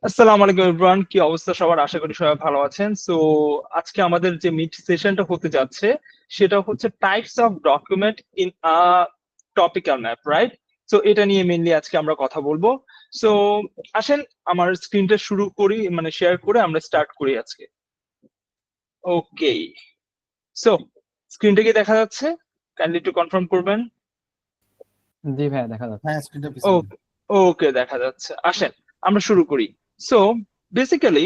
আসসালামু আলাইকুম এভরিওয়ান, কি অবস্থা সবার? আশা করি সবাই ভালো আছেন। সো আজকে আমাদের যে মিট সেশনটা হতে যাচ্ছে সেটা হচ্ছে types of document in a topical map, right? So এটা নিয়ে মেইনলি আজকে আমরা কথা বলবো। সো আসেন আমার স্ক্রিনটা শুরু করি, মানে শেয়ার করে আমরা স্টার্ট করি আজকে। ওকে, সো স্ক্রিনটা কি দেখা যাচ্ছে? কাইন্ডলি একটু কনফার্ম করবেন। জি ভাইয়া, দেখা যাচ্ছে। হ্যাঁ, স্ক্রিনটা পিছনে। ওকে, ওকে, দেখা যাচ্ছে। আসেন আমরা শুরু করি। সো বেসিক্যালি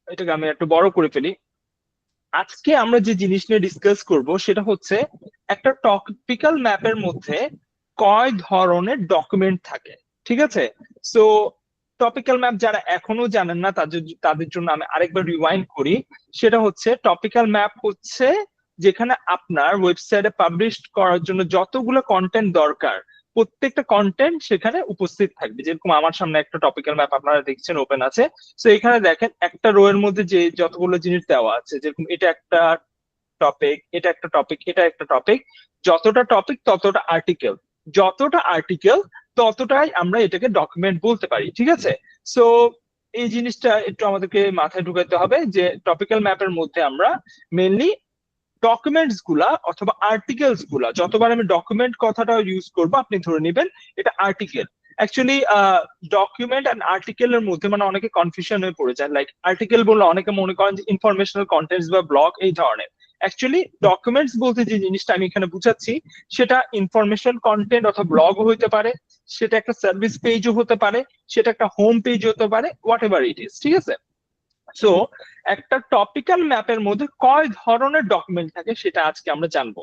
এটাকে আমি একটু বড় করে ফেলি। আজকে আমরা যে জিনিস নিয়ে ডিসকাস করব সেটা হচ্ছে একটা টপিক্যাল ম্যাপের মধ্যে কয় ধরনের ডকুমেন্ট থাকে। ঠিক আছে? সো টপিক্যাল ম্যাপ যারা এখনো জানেন না তাদের জন্য আমি আরেকবার রিওয়াইন্ড করি। সেটা হচ্ছে টপিক্যাল ম্যাপ হচ্ছে যেখানে আপনার ওয়েবসাইটে পাবলিশ করার জন্য যতগুলো কন্টেন্ট দরকার প্রত্যেকটা কন্টেন্ট সেখানে উপস্থিত থাকবে। যেরকম আমার সামনে একটা টপিক্যাল ম্যাপ আপনারা দেখছেন ওপেন আছে। তো এখানে দেখেন একটা রো এর মধ্যে যে যতগুলো জিনিস দেওয়া আছে, যেরকম এটা একটা টপিক, এটা একটা টপিক, এটা একটা টপিক, যতটা টপিক ততটা আর্টিকেল, যতটা আর্টিকেল ততটাই আমরা এটাকে ডকুমেন্ট বলতে পারি। ঠিক আছে? সো এই জিনিসটা একটু আমাদেরকে মাথায় ঢুকাতে হবে যে টপিক্যাল ম্যাপের মধ্যে আমরা মেনলি ডকুমেন্টস গুলা অথবা আর্টিকেলস গুলা, যতবার আমি ডকুমেন্ট কথাটা ইউজ করবো আপনি ধরে নেবেন এটা article. Actually document and article এর মধ্যে মানে অনেকে কনফিউশন হয়ে পড়ে যায়। লাইক আর্টিকেল বললে অনেকে মনে করেন যে ইনফরমেশনাল কন্টেন্টস বা ব্লগ এই ধরনের। অ্যাকচুয়ালি ডকুমেন্টস বলতে যে জিনিসটা আমি এখানে বুঝাচ্ছি সেটা ইনফরমেশন কন্টেন্ট অথবা ব্লগও হতে পারে, সেটা একটা সার্ভিস পেজও হতে পারে, সেটা একটা হোম পেজ হতে পারে, হোয়াট এভার ইট ইজ। ঠিক আছে? সো একটা টপিক্যাল ম্যাপের মধ্যে কয় ধরনের ডকুমেন্ট থাকে সেটা আজকে আমরা জানবো।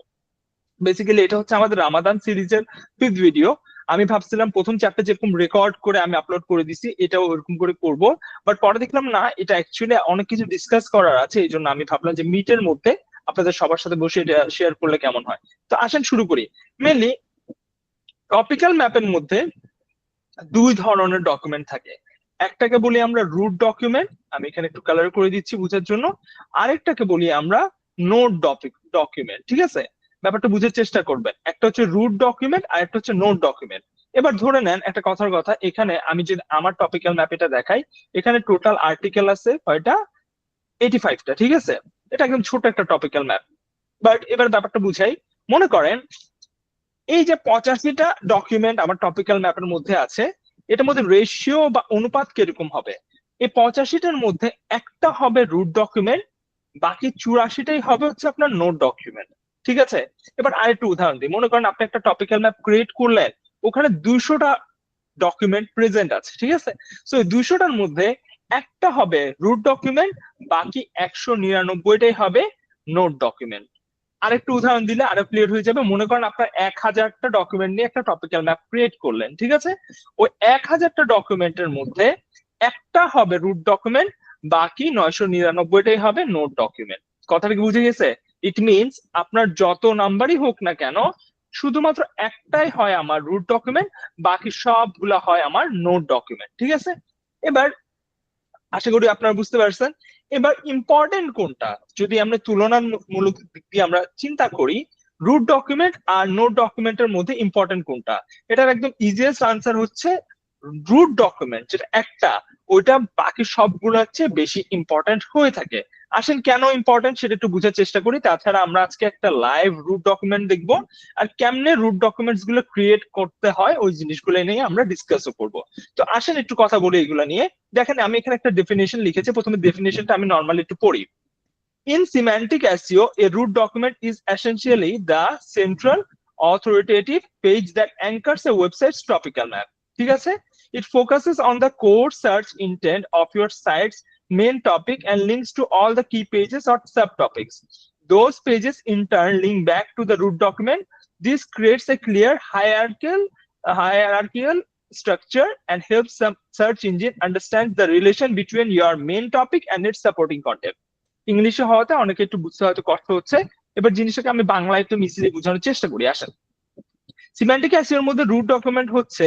বেসিক্যালি এটা হচ্ছে আমাদের রামাদান সিরিজের 5th ভিডিও। আমি ভাবছিলাম প্রথম চ্যাপ্টার যেরকম রেকর্ড করে আমি আপলোড করে দিছি এটাও ওরকম করে করব, বাট পরে দেখলাম না, এটা অ্যাকচুয়ালি অনেক কিছু ডিসকাস করার আছে। এই জন্য আমি ভাবলাম যে মিটের মধ্যে আপনাদের সবার সাথে বসে এটা শেয়ার করলে কেমন হয়। তো আসেন শুরু করি। মেনলি টপিক্যাল ম্যাপের মধ্যে দুই ধরনের ডকুমেন্ট থাকে। একটাকে বলি আমরা রুট ডকুমেন্ট, আমি এখানে একটু কালার করে দিচ্ছি বোঝার জন্য। আরেকটাকে বলি আমরা নোট ডকুমেন্ট। ঠিক আছে? ব্যাপারটা বুঝার চেষ্টা করবেন, একটা হচ্ছে রুট ডকুমেন্ট আর একটা হচ্ছে নোট ডকুমেন্ট। এবার ধরে নেন একটা কথার কথা, এখানে আমি যে আমার টপিক্যাল ম্যাপ এটা দেখাই, এখানে টোটাল আর্টিকেল আছে কয়টা? 85টা। ঠিক আছে? এটা একদম ছোট একটা টপিক্যাল ম্যাপ। বাট এবার ব্যাপারটা বুঝাই। মনে করেন এই যে 85টা ডকুমেন্ট আমার টপিক্যাল ম্যাপের মধ্যে আছে, এটার মধ্যে রেশিও বা অনুপাত কিরকম হবে? এই 85টার মধ্যে একটা হবে রুট ডকুমেন্ট, বাকি 84টাই হবে হচ্ছে আপনার নোট ডকুমেন্ট। ঠিক আছে? এবার আরেকটু উদাহরণ দিই। মনে করেন আপনি একটা টপিক্যাল ম্যাপ ক্রিয়েট করলেন, ওখানে 200টা ডকুমেন্ট প্রেজেন্ট আছে। ঠিক আছে? সো এই 200টার মধ্যে একটা হবে রুট ডকুমেন্ট, বাকি 199টাই হবে নোট ডকুমেন্ট। আরেকটু উদাহরণ দিলে আরো ক্লিয়ার হয়ে যাবে। মনে করেন আপনার 1000টা ডকুমেন্ট নিয়ে একটা টপিক্যাল ম্যাপ ক্রিয়েট করলেন। ঠিক আছে? ওই 1000টা ডকুমেন্টের মধ্যে একটা হবে রুট ডকুমেন্ট, বাকি 999টাই হবে নোট ডকুমেন্ট। কথাটা কি বুঝে গেছে? ইট মিনস আপনার যত নাম্বারই হোক না কেন, শুধুমাত্র একটাই হয় আমার রুট ডকুমেন্ট, বাকি সবগুলা হয় আমার নোট ডকুমেন্ট। ঠিক আছে? এবার আশা করি আপনারা বুঝতে পারছেন। এবার ইম্পর্টেন্ট কোনটা যদি আমরা তুলনামূলক দিক দিয়ে আমরা চিন্তা করি, রুট ডকুমেন্ট আর নোট ডকুমেন্টের মধ্যে ইম্পর্টেন্ট কোনটা? এটার একদম ইজিয়েস্ট আনসার হচ্ছে রুট ডকুমেন্ট, যেটা একটা, ওইটা বাকি সবগুলো হচ্ছে বেশি ইম্পর্টেন্ট হয়ে থাকে। আসেন কেন ইম্পর্টেন্ট সেটা একটু বোঝার চেষ্টা করি। তাছাড়া আমরা আজকে একটা লাইভ রুট ডকুমেন্ট দেখবো, আর কেমনে রুট ডকুমেন্টস গুলো ক্রিয়েট করতে হয় ওই জিনিসগুলো নিয়ে আমরা ডিসকাসও করবো। তো আসেন একটু কথা বলি এগুলো নিয়ে। দেখেন আমি এখানে একটা ডেফিনেশন লিখেছি, প্রথমে ডেফিনেশনটা আমি নর্মালি একটু পড়ি। In semantic SEO, a root document is essentially the central authoritative page that anchors a website's topical map. ঠিক আছে? It focuses on the core search intent of your site's main topic and links to all the key pages or subtopics. Those pages in turn link back to the root document. This creates a clear hierarchical structure and helps some search engine understand the relation between your main topic and its supporting content. ইংলিশে হওয়াতে অনেকে একটু বুঝতে হয়তো কষ্ট হচ্ছে। এবার জিনিসটাকে আমি বাংলায় একটু মিশিয়ে বোঝানোর চেষ্টা করি। আসেন, সিম্যান্টিক অ্যাসিওর মধ্যে রুট ডকুমেন্ট হচ্ছে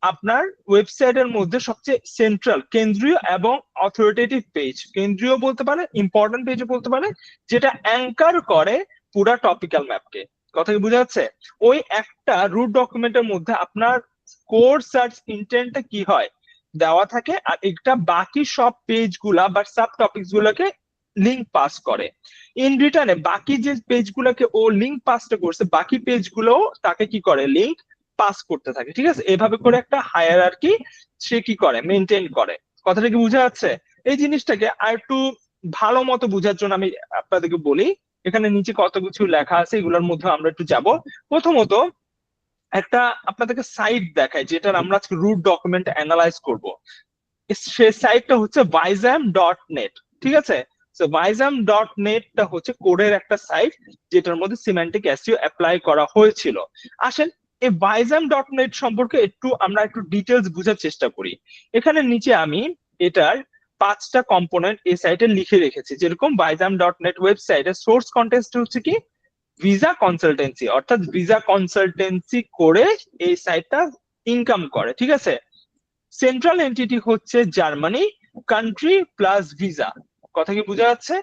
আপনার ওয়েবসাইটের মধ্যে সবচেয়ে সেন্ট্রাল, কেন্দ্রীয় এবং অথরিটেটিভ পেজ, কেন্দ্রীয় বলতে পারে, ইম্পর্টেন্ট পেজও বলতে পারে, যেটা অ্যাঙ্কার করে পুরা টপিক্যাল ম্যাপকে। কথা কি বোঝা যাচ্ছে? ওই একটা রুট ডকুমেন্টের মধ্যে আপনার কোর সার্চ ইন্টেন্টটা কি হয়? দেওয়া থাকে, আর একটা বাকি সব পেজ গুলা বা সাব টপিকস গুলাকে লিঙ্ক পাস করে। ইন রিটার্নে বাকি যে পেজ গুলাকে ও লিঙ্ক পাসটা করছে, বাকি পেজ গুলো তাকে কি করে, লিঙ্ক পাস করতে থাকে। ঠিক আছে, এভাবে করে একটা হায়ারার্কি সে কি করে, মেনটেন করে। কথাটা কি বোঝা যাচ্ছে? এই জিনিসটাকে আর একটু ভালো মতো বোঝার জন্য আমি আপনাদেরকে বলি, এখানে নিচে কত কিছু লেখা আছে, এগুলোর মধ্যে আমরা একটু যাব। প্রথমত একটা আপনাদেরকে সাইট দেখায়, যেটার আমরা আজকে রুট ডকুমেন্ট অ্যানালাইজ করব। সে সাইটটা হচ্ছে ভাইজাম.নেট। ঠিক আছে, তো ভাইজাম.নেটটা হচ্ছে কোডের একটা সাইট, যেটার মধ্যে সিম্যান্টিক এসইও অ্যাপ্লাই করা হয়েছিল। আসেন এই ভাইজাম.নেট সম্পর্কে আমরা একটু ডিটেলস বোঝার চেষ্টা করি। এখানে নিচে আমি এটার 5টা কম্পোনেন্ট এই সাইটে লিখে রেখেছি। যেরকম ভাইজাম.নেট ওয়েবসাইটের সোর্স কন্টেন্ট হচ্ছে কি, ভিসা কনসালটেন্সি, অর্থাৎ ভিসা কনসালটেন্সি করে এই সাইটটা ইনকাম করে। ঠিক আছে, সেন্ট্রাল এন্টিটি হচ্ছে জার্মানি, কান্ট্রি প্লাস ভিসা। কথা কি বোঝা যাচ্ছে?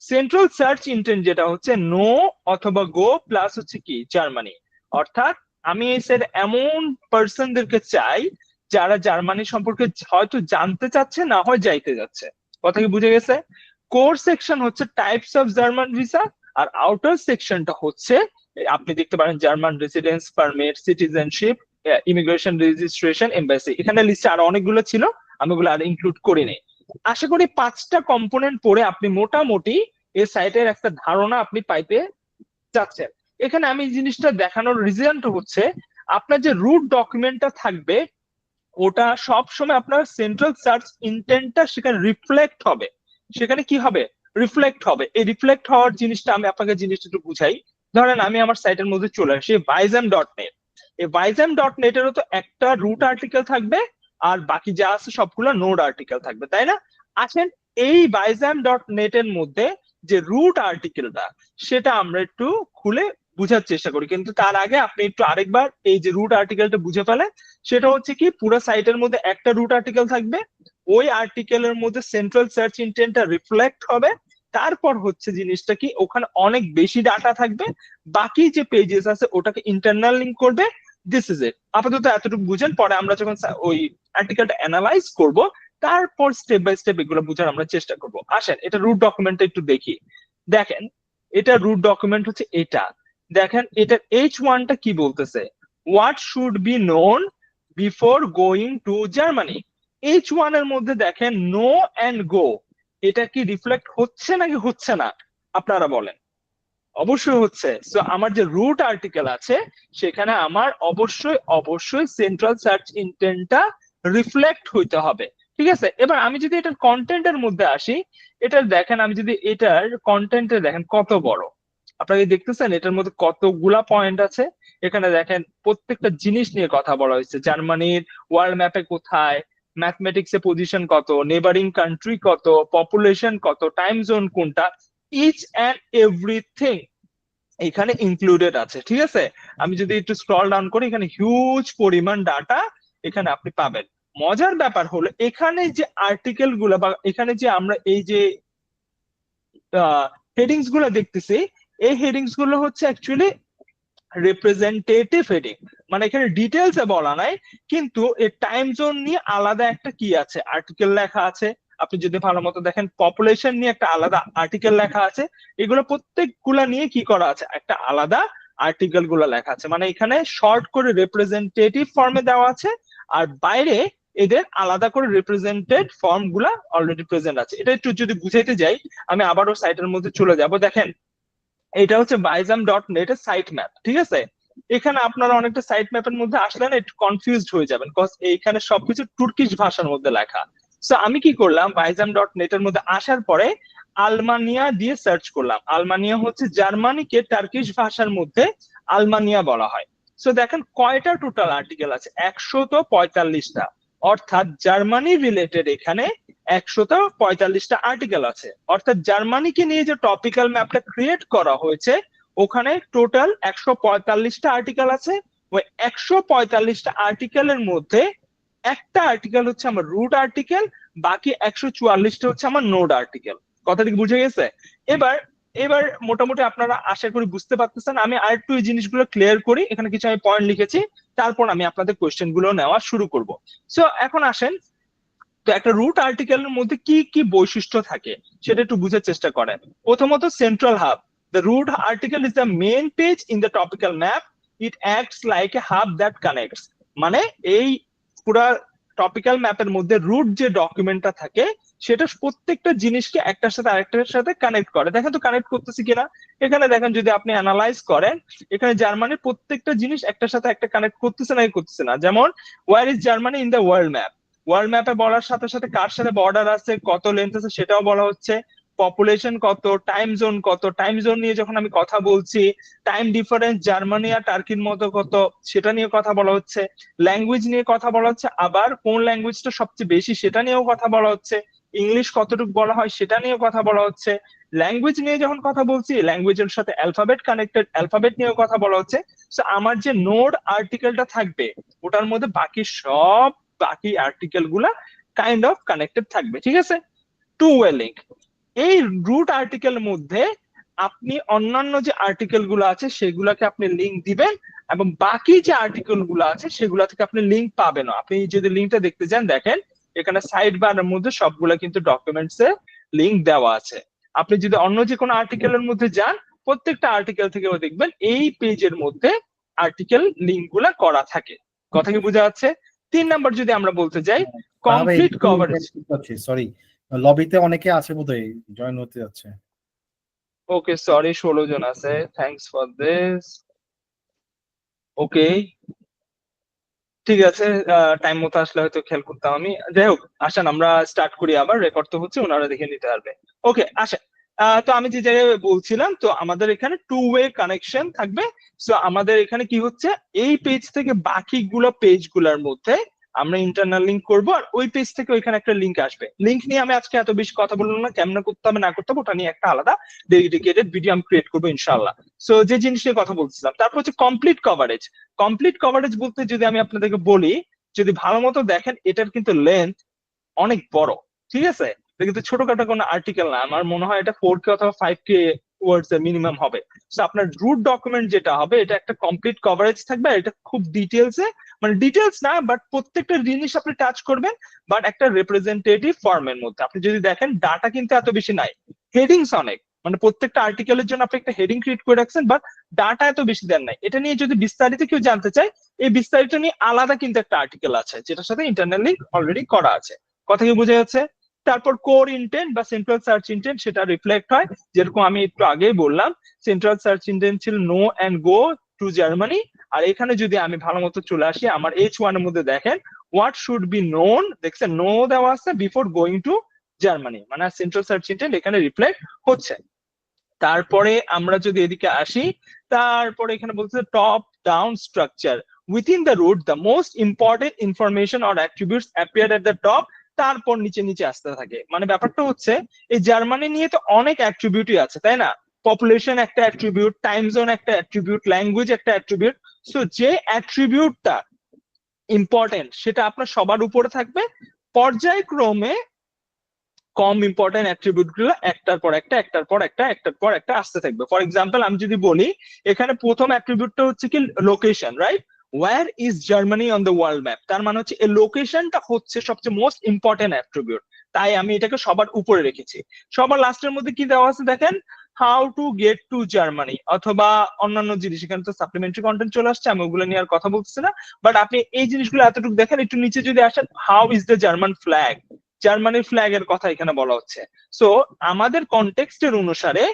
সেন্ট্রাল সার্চ ইন্টেন্ট যেটা হচ্ছে নো অথবা গো প্লাস হচ্ছে কি জার্মানি, অর্থাৎ আমি এই সাইড এমন পার্সনদেরকে চাই যারা জার্মানি সম্পর্কে হয়তো জানতে চাচ্ছে, না হয় যাইতে যাচ্ছে। কথা কি বুঝে গেছে? কোর সেকশন হচ্ছে টাইপস অফ জার্মান ভিসা, আর আউটার সেকশনটা হচ্ছে আপনি দেখতে পারেন German residence permit, citizenship, immigration registration, embassy. এখানে লিস্টে আরো অনেকগুলো ছিল, আমি ওগুলো আর ইনক্লুড করিনি। আশা করি 5টা কম্পোনেন্ট পড়ে আপনি মোটামুটি এই সাইটের একটা ধারণা আপনি পাইতে চাচ্ছেন। এখানে আমি এই জিনিসটা দেখানোর রিজনটা হচ্ছে, আপনার যে রুট ডকুমেন্টটা থাকবে ওটা সব সময় আপনার সেন্ট্রাল সার্চ ইন্টেন্টটা সেখানে রিফ্লেক্ট হবে। সেখানে কি হবে, রিফ্লেক্ট হবে। এই রিফ্লেক্ট হওয়ার জিনিসটা আমি আপনাকে জিনিসটা একটু বুঝাই। ধরেন আমি আমার সাইটের মধ্যে চলে আসি ভাইজাম.নেট। এই ভাইজাম.নেট এরও তো একটা রুট আর্টিকেল থাকবে, আর বাকি যা আছে সবগুলো নোড আর্টিকেল থাকবে, তাই না? আসেন এই ভাইজাম.নেট এর মধ্যে যে রুট আর্টিকেলটা, সেটা আমরা একটু খুলে বুঝার চেষ্টা করি। কিন্তু তার আগে আপনি একটু আরেকবার এই যে রুট আর্টিকেলটা বুঝে ফেলেন। সেটা হচ্ছে কি, পুরো সাইটের মধ্যে একটা রুট আর্টিকেল থাকবে, ওই আর্টিকেলের মধ্যে সেন্ট্রাল সার্চ ইন্টেন্টটা রিফ্লেক্ট হবে। তারপর হচ্ছে জিনিসটা কি, ওখানে অনেক বেশি ডাটা থাকবে, বাকি যে পেজেস আছে ওটাকে ইন্টারনাল লিঙ্ক করবে। This is it. আপাতত এতটুকু বুঝেন, পরে আমরা যখন ওই আর্টিকেলটা অ্যানালাইজ করব, তারপর স্টেপ বাই স্টেপ এগুলো বুঝার আমরা চেষ্টা করব। আসেন এটা রুট ডকুমেন্টটা একটু দেখি। দেখেন এটা রুট ডকুমেন্ট হচ্ছে এটা। দেখেন এটার H1টা কি বলতেছে, what should be known before going to Germany. H1 এর মধ্যে দেখেন নো অ্যান্ড গো, এটা কি রিফ্লেক্ট হচ্ছে নাকি হচ্ছে না, আপনারা বলেন? অবশ্যই হচ্ছে। সো আমার যে রুট আর্টিকেল আছে সেখানে আমার অবশ্যই অবশ্যই সেন্ট্রাল সার্চ ইন্টেন্টটা রিফ্লেক্ট হইতে হবে। ঠিক আছে, এবার আমি যদি এটার কন্টেন্টের মধ্যে আসি, এটার দেখেন আমি যদি এটার কন্টেন্টে দেখেন কত বড়, আপনারা কি দেখতেছেন এটার মধ্যে কতগুলা পয়েন্ট আছে? এখানে দেখেন প্রত্যেকটা জিনিস নিয়ে কথা বলা হয়েছে। জার্মানির ওয়ার্ল্ড ম্যাপে কোথায়, ম্যাথমেটিক্সে পজিশন কত, নেবারিং কান্ট্রি কত, পপুলেশন কত, টাইম জোন কোনটা, ইচ অ্যান্ড এভরিথিং এখানে ইনক্লুডেড আছে। ঠিক আছে, আমি যদি একটু স্ক্রল ডাউন করি, এখানে হিউজ পরিমাণ ডাটা এখানে আপনি পাবেন। মজার ব্যাপার হলো এখানে যে আর্টিকেল গুলা বা এখানে যে আমরা এই যে হেডিংস গুলো দেখতেছি, এই হেডিংস গুলো হচ্ছে অ্যাকচুয়ালি রিপ্রেজেন্টেটিভ হেডিং। মানে এখানে ডিটেলস এ বলা নাই, কিন্তু এর টাইম জোন নিয়ে আলাদা একটা কি আছে, আর্টিকেল লেখা আছে। আপনি যদি ভালো মতো দেখেন পপুলেশন নিয়ে একটা আলাদা আর্টিকেল লেখা আছে। এগুলো প্রত্যেকগুলা নিয়ে কি করা আছে, একটা আলাদা আর্টিকেল গুলো লেখা আছে। মানে এখানে শর্ট করে রিপ্রেজেন্টেটিভ ফর্মে দেওয়া আছে, আর বাইরে এদের আলাদা করে রিপ্রেজেন্টেড ফর্ম গুলা অলরেডি প্রেজেন্ট আছে। এটা একটু যদি বুঝাইতে যাই, আমি আবারও সাইটের মধ্যে চলে যাব। দেখেন এটা হচ্ছে ভাইজাম.নেট এর সাইট ম্যাপ। ঠিক আছে, এখানে আপনারা অনেকটা সাইট ম্যাপের মধ্যে আসলে না একটু কনফিউজড হয়ে যাবেন, কজ এইখানে সবকিছু তুর্কিশ ভাষার মধ্যে লেখা। সো আমি কি করলাম, ভাইজাম.নেট এর মধ্যে আসার পরে আলমানিয়া দিয়ে সার্চ করলাম। আলমানিয়া হচ্ছে জার্মানিকে টার্কিশ ভাষার মধ্যে আলমানিয়া বলা হয়। সো দেখেন কয়টা টোটাল আর্টিকেল আছে, 145টা। অর্থাৎ জার্মানি রিলেটেড এখানে 145টা আর্টিকেল আছে। অর্থাৎ জার্মানিকে নিয়ে যে টপিক্যাল ম্যাপটা ক্রিয়েট করা হয়েছে, ওখানে টোটাল 145টা আর্টিকেল আছে। ওই 145টা আর্টিকেলের মধ্যে একটা আর্টিকেল হচ্ছে আমার রুট আর্টিকেল, বাকি 144টা হচ্ছে আমার নোড আর্টিকেল। কথাটা কি বুঝে গেছে? এবার এবার মোটামুটি আপনারা আশা করি বুঝতে পারতেছেন। আমি আর একটু এই জিনিসগুলো ক্লিয়ার করি, এখানে কিছু আমি পয়েন্ট লিখেছি, তারপর আমি আপনাদের কোয়েশ্চেন গুলো নেওয়া শুরু করব। সো এখন আসেন, তো একটা রুট আর্টিকেলের মধ্যে কি কি বৈশিষ্ট্য থাকে সেটা একটু বুঝার চেষ্টা করেন। প্রথমত central hub, the root article is the main page in the topical map, it acts like a hub that connects. মানে এই পুরা টপিক্যাল ম্যাপের মধ্যে রুট যে ডকুমেন্টটা থাকে সেটা প্রত্যেকটা জিনিসকে একটার সাথে আরেকটার সাথে কানেক্ট করে। দেখেন তো কানেক্ট করতেছি কিনা। এখানে দেখেন যদি আপনি অ্যানালাইজ করেন, এখানে জার্মানির প্রত্যেকটা জিনিস একটার সাথে একটা কানেক্ট করতেছে না করতেছে না। যেমন where is Germany in the world map, world ম্যাপে বলার সাথে সাথে কার সাথে বর্ডার আছে, কত লেন্থ আছে সেটাও বলা হচ্ছে, পপুলেশন কত, টাইম জোন কত, টাইম জোন নিয়ে যখন আমি কথা বলছি, টাইম ডিফারেন্স জার্মানি আর টার্কির মতো কত সেটা নিয়ে কথা বলা হচ্ছে, ল্যাঙ্গুয়েজ নিয়ে কথা বলা হচ্ছে, আবার কোন ল্যাঙ্গুয়েজটা সবচেয়ে বেশি সেটা নিয়েও কথা বলা হচ্ছে, ইংলিশ কতটুকু বলা হয় সেটা নিয়ে কথা বলা হচ্ছে। ল্যাঙ্গুয়েজ নিয়ে যখন কথা বলছি, ল্যাঙ্গুয়েজের সাথে অ্যালফাবেট কানেক্টেড, অ্যালফাবেট নিয়েও কথা বলা হচ্ছে। তো আমার যে নোড আর্টিকেলটা থাকবে ওটার মধ্যে বাকি আর্টিকেল গুলা কাইন্ড অফ কানেক্টেড থাকবে, ঠিক আছে। টু ওয়ে লিঙ্ক, এই রুট আর্টিকেল মধ্যে আপনি অন্যান্য যে আর্টিকেল গুলো আছে সেগুলাকে আপনি লিঙ্ক দিবেন, এবং বাকি যে আর্টিকেল গুলো আছে সেগুলা থেকে আপনি লিঙ্ক পাবেন। আপনি যদি লিঙ্কটা দেখতে চান দেখেন এখানে সাইড বারের মধ্যে সবগুলা কিন্তু ডকুমেন্টস এর লিঙ্ক দেওয়া আছে। আপনি যদি অন্য যে কোনো আর্টিকেলের মধ্যে যান, প্রত্যেকটা আর্টিকেল থেকেও দেখবেন এই পেজের মধ্যে আর্টিকেল লিঙ্ক গুলা করা থাকে। কথা কি বোঝা যাচ্ছে? 3 নাম্বার যদি আমরা বলতে যাই, কমপ্লিট কভারেজ। সরি, লবিতে অনেকে আছে বোধহয়, জয়েন হতে যাচ্ছে। ওকে সরি, 16 জন আছে, থ্যাঙ্কস ফর দিস। ওকে ঠিক আছে, টাইম মতো আসলে হয়তো খেয়াল করতাম আমি। যাই হোক, আসেন আমরা স্টার্ট করি, আবার রেকর্ড তো হচ্ছে, ওনারা দেখে নিতে পারবে। ওকে আসেন। তো আমি যে জায়গায় বলছিলাম, তো আমাদের এখানে টু ওয়ে কানেকশন থাকবে। সো আমাদের এখানে কি হচ্ছে, এই পেজ থেকে বাকিগুলো পেজ গুলার মধ্যে আমরা ইন্টারনাল লিঙ্ক করবো, আর ওই পেজ থেকে ওইখানে একটা লিঙ্ক আসবে। লিঙ্ক নিয়ে আমি আজকে এত বেশি কথা বললাম না, কেমন করতে হবে না করতে হবে ওটা নিয়ে একটা আলাদা ডেডিকেটেড ভিডিও আমি ক্রিয়েট করবো ইনশাল্লাহ। সো যে জিনিস নিয়ে কথা বলছিলাম, তারপর হচ্ছে কমপ্লিট কভারেজ। কমপ্লিট কভারেজ বলতে যদি আমি আপনাদেরকে বলি, যদি ভালো মতো দেখেন এটার কিন্তু লেন্থ অনেক বড়, ঠিক আছে। এটা কিন্তু ছোটখাটো কোনো আর্টিকেল না, আমার মনে হয় এটা 4K অথবা 5K ওয়ার্ডস এর মিনিমাম হবে। তো আপনার রুট ডকুমেন্ট যেটা হবে এটা একটা কমপ্লিট কভারেজ থাকবে, এটা খুব ডিটেলস এ, মানে ডিটেলস না বাট প্রত্যেকটা জিনিস আপনি টাচ করবেন, বাট একটা রিপ্রেজেন্টেটিভ ফর্মের মধ্যে। আপনি যদি দেখেন ডাটা কিন্তু এত বেশি নাই, হেডিংস অনেক, মানে প্রত্যেকটা আর্টিকেলের জন্য আপনি একটা হেডিং ক্রিয়েট করে রাখছেন, বাট ডাটা এত বেশি দেন নাই। এটা নিয়ে যদি বিস্তারিত কেউ জানতে চায়, এই বিস্তারিত নিয়ে আলাদা কিন্তু একটা আর্টিকেল আছে যেটার সাথে ইন্টারনাল লিংক অলরেডি করা আছে। কথা কি বোঝা যাচ্ছে? তারপর কোর ইন্টেন্ট বা সেন্ট্রাল সার্চ ইন্টেন্ট সেটা রিফ্লেক্ট হয়, যেরকম আমি একটু আগেই বললাম সেন্ট্রাল সার্চ ইন্টেন্ট ছিল no and go to Germany. আর এখানে যদি আমি ভালো মতো চলে আসি, আমার H1 এর মধ্যে দেখেন হোয়াট শুড বি নোন, দেখছেন নো দেওয়া আছে বিফোর গোয়িং টু জার্মানি, মানে সেন্ট্রাল সার্চ ইন্টেন্ট এখানে রিফ্লেক্ট হচ্ছে। তারপরে আমরা যদি এদিকে আসি, তারপরে এখানে বলছে top down structure within the root the most important information or attributes appear at the top, তারপর নিচে নিচে আসতে থাকে। মানে ব্যাপারটা হচ্ছে এই জার্মানি নিয়ে তো অনেক অ্যাট্রিবিউটই আছে, তাই না? পপুলেশন একটা অ্যাট্রিবিউট, টাইম জোন একটা অ্যাট্রিবিউট, ল্যাঙ্গুয়েজ একটা অ্যাট্রিবিউট। সো যে অ্যাট্রিবিউটটা ইম্পর্টেন্ট সেটা আপনার সবার উপরে থাকবে, পর্যায়ক্রমে কম ইম্পর্টেন্ট অ্যাট্রিবিউট গুলো একটার পর একটা একটার পর একটা একটার পর একটা আসতে থাকবে। ফর এক্সাম্পল আমি যদি বলি, এখানে প্রথম অ্যাট্রিবিউটটা হচ্ছে কি location, right? Where is Germany on the world map, তার মানে হচ্ছে এই লোকেশনটা হচ্ছে সবচেয়ে মোস্ট ইম্পর্টেন্ট অ্যাট্রিবিউট, তাই আমি এটাকে সবার উপরে রেখেছি। সবার লাস্টের মধ্যে কি দেওয়া আছে দেখেন, how to get two Germany, অথবা অন্যান্য জিনিস। এখানে তো সাপ্লিমেন্টারি কন্টেন্ট চলে আসছে, আমি ওগুলো নিয়ে আর কথা বলতেছি না, বাট আপনি এই জিনিসগুলো এতটুকু দেখেন। একটু নিচে যদি আসেন, how is the German flag, জার্মানির ফ্ল্যাগ এর কথা এখানে বলা হচ্ছে। সো আমাদের কনটেক্সটের অনুসারে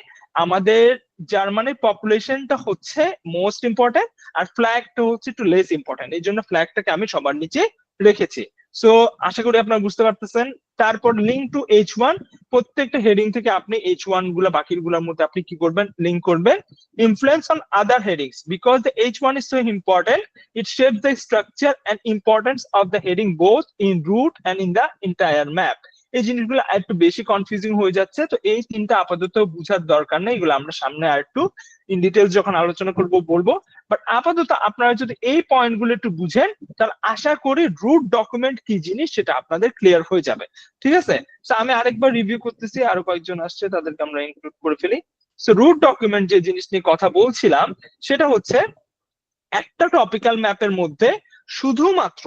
আমাদের জার্মানির পপুলেশনটা হচ্ছে মোস্ট ইম্পর্টেন্ট, আর ফ্ল্যাগটা হচ্ছে একটু লেস ইম্পর্টেন্ট, এই জন্য ফ্ল্যাগটাকে আমি সবার নিচে রেখেছি। সো আশা করি আপনারা বুঝতে পারতেছেন। তারপর লিঙ্ক টু H1, প্রত্যেকটা হেডিং থেকে আপনি H1 গুলা বাকিগুলোর মধ্যে আপনি কি করবেন, লিঙ্ক করবেন। Influence on other headings because the H1 is so important, it shapes the structure and importance of the heading both in root and in the entire map. এই জিনিসগুলো একটু বেশি কনফিউজিং হয়ে যাচ্ছে, তো এই তিনটা আপাতত বুঝার দরকার নেই, এগুলো আমরা সামনে আর একটু ইন ডিটেলস যখন আলোচনা করব বলবো। বাট আপাতত আপনারা যদি এই পয়েন্টগুলো একটু বুঝেন, তাহলে আশা করি রুট ডকুমেন্ট কি জিনিস সেটা আপনাদের ক্লিয়ার হয়ে যাবে, ঠিক আছে। তো আমি আরেকবার রিভিউ করতেছি, আরো কয়েকজন আসছে তাদেরকে আমরা ইনক্লুড করে ফেলি। সো রুট ডকুমেন্ট যে জিনিস নিয়ে কথা বলছিলাম সেটা হচ্ছে একটা টপিক্যাল ম্যাপের মধ্যে শুধুমাত্র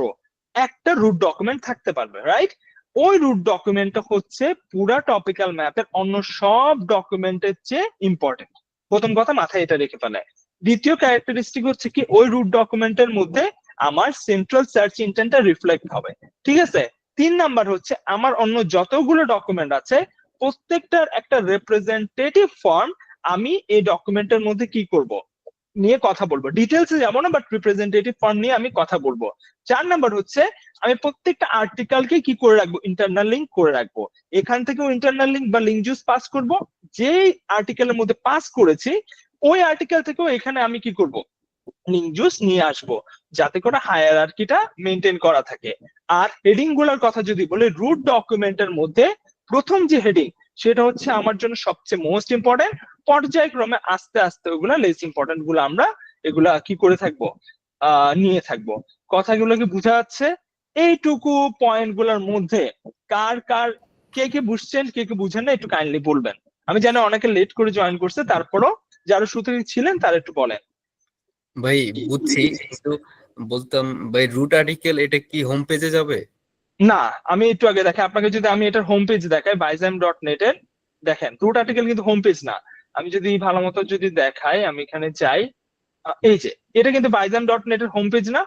একটা রুট ডকুমেন্ট থাকতে পারবে, রাইট? ওই রুট ডকুমেন্টটা হচ্ছে পুরা টপিক্যাল ম্যাপের অন্য সব ডকুমেন্টের চেয়ে ইম্পর্টেন্ট। প্রথম কথা মাথায় এটা রেখে ফেলে। দ্বিতীয় ক্যারেক্টারিস্টিক হচ্ছে কি ওই রুট ডকুমেন্টের মধ্যে আমার সেন্ট্রাল সার্চ ইন্টেন্টটা রিফ্লেক্ট হবে, ঠিক আছে। 3 নাম্বার হচ্ছে আমার অন্য যতগুলো ডকুমেন্ট আছে প্রত্যেকটার একটা রিপ্রেজেন্টেটিভ ফর্ম আমি এই ডকুমেন্টের মধ্যে কি করব নিয়ে কথা বলবো, ডিটেলসে যাবো না, বাট রিপ্রেজেন্টেটিভ ফর্ম নিয়ে আমি কথা বলবো। 4 নাম্বার হচ্ছে আমি প্রত্যেকটা আর্টিকেলকে কি করে রাখবো, ইন্টারনাল লিঙ্ক করে রাখবো। এখান থেকেও ইন্টারনাল লিঙ্ক বা লিঙ্ক জুস পাস করব, যেই আর্টিকেলের মধ্যে পাস করেছি ওই আর্টিকেল থেকেও এখানে আমি কি করব, লিঙ্ক জুস নিয়ে আসবো, যাতে করে হায়ারার্কিটা মেনটেন করা থাকে। আর হেডিং গুলোর কথা যদি বলি, রুট ডকুমেন্টের মধ্যে প্রথম যে হেডিং সেটা হচ্ছে আমার জন্য সবচেয়ে মোস্ট ইম্পর্টেন্ট, পর্যায়ক্রমে আস্তে আস্তে ওগুলা লেস ইম্পর্টেন্ট গুলো আমরা এগুলা কি করে থাকবো, নিয়ে থাকবো। কথাগুলো কি বোঝা যাচ্ছে? এইটুকু পয়েন্ট গুলোর মধ্যে কার কার কে কে বুঝছেন কে কে বুঝেন না একটু কাইন্ডলি বলবেন। আমি জানি অনেকে লেট করে জয়েন করছে, তারপরও যারা শুরু থেকে ছিলেন তারা একটু বলেন। ভাই বুঝছি, কিন্তু বলতাম ভাই রুট আর্টিকেল এটা কি হোম পেজে যাবে? না, আমি একটু আগে দেখেন আপনাকে, যদি আমি এটার হোম পেজ দেখাই বাইজাম.নেট এর, দেখেন রুট আর্টিকেল কিন্তু হোম পেজ না। আমি যদি ভালো মতো যদি দেখাই, আমি এখানে যাই, এই যে এটা কিন্তু বাইজাম.নেট এর হোম পেজ না,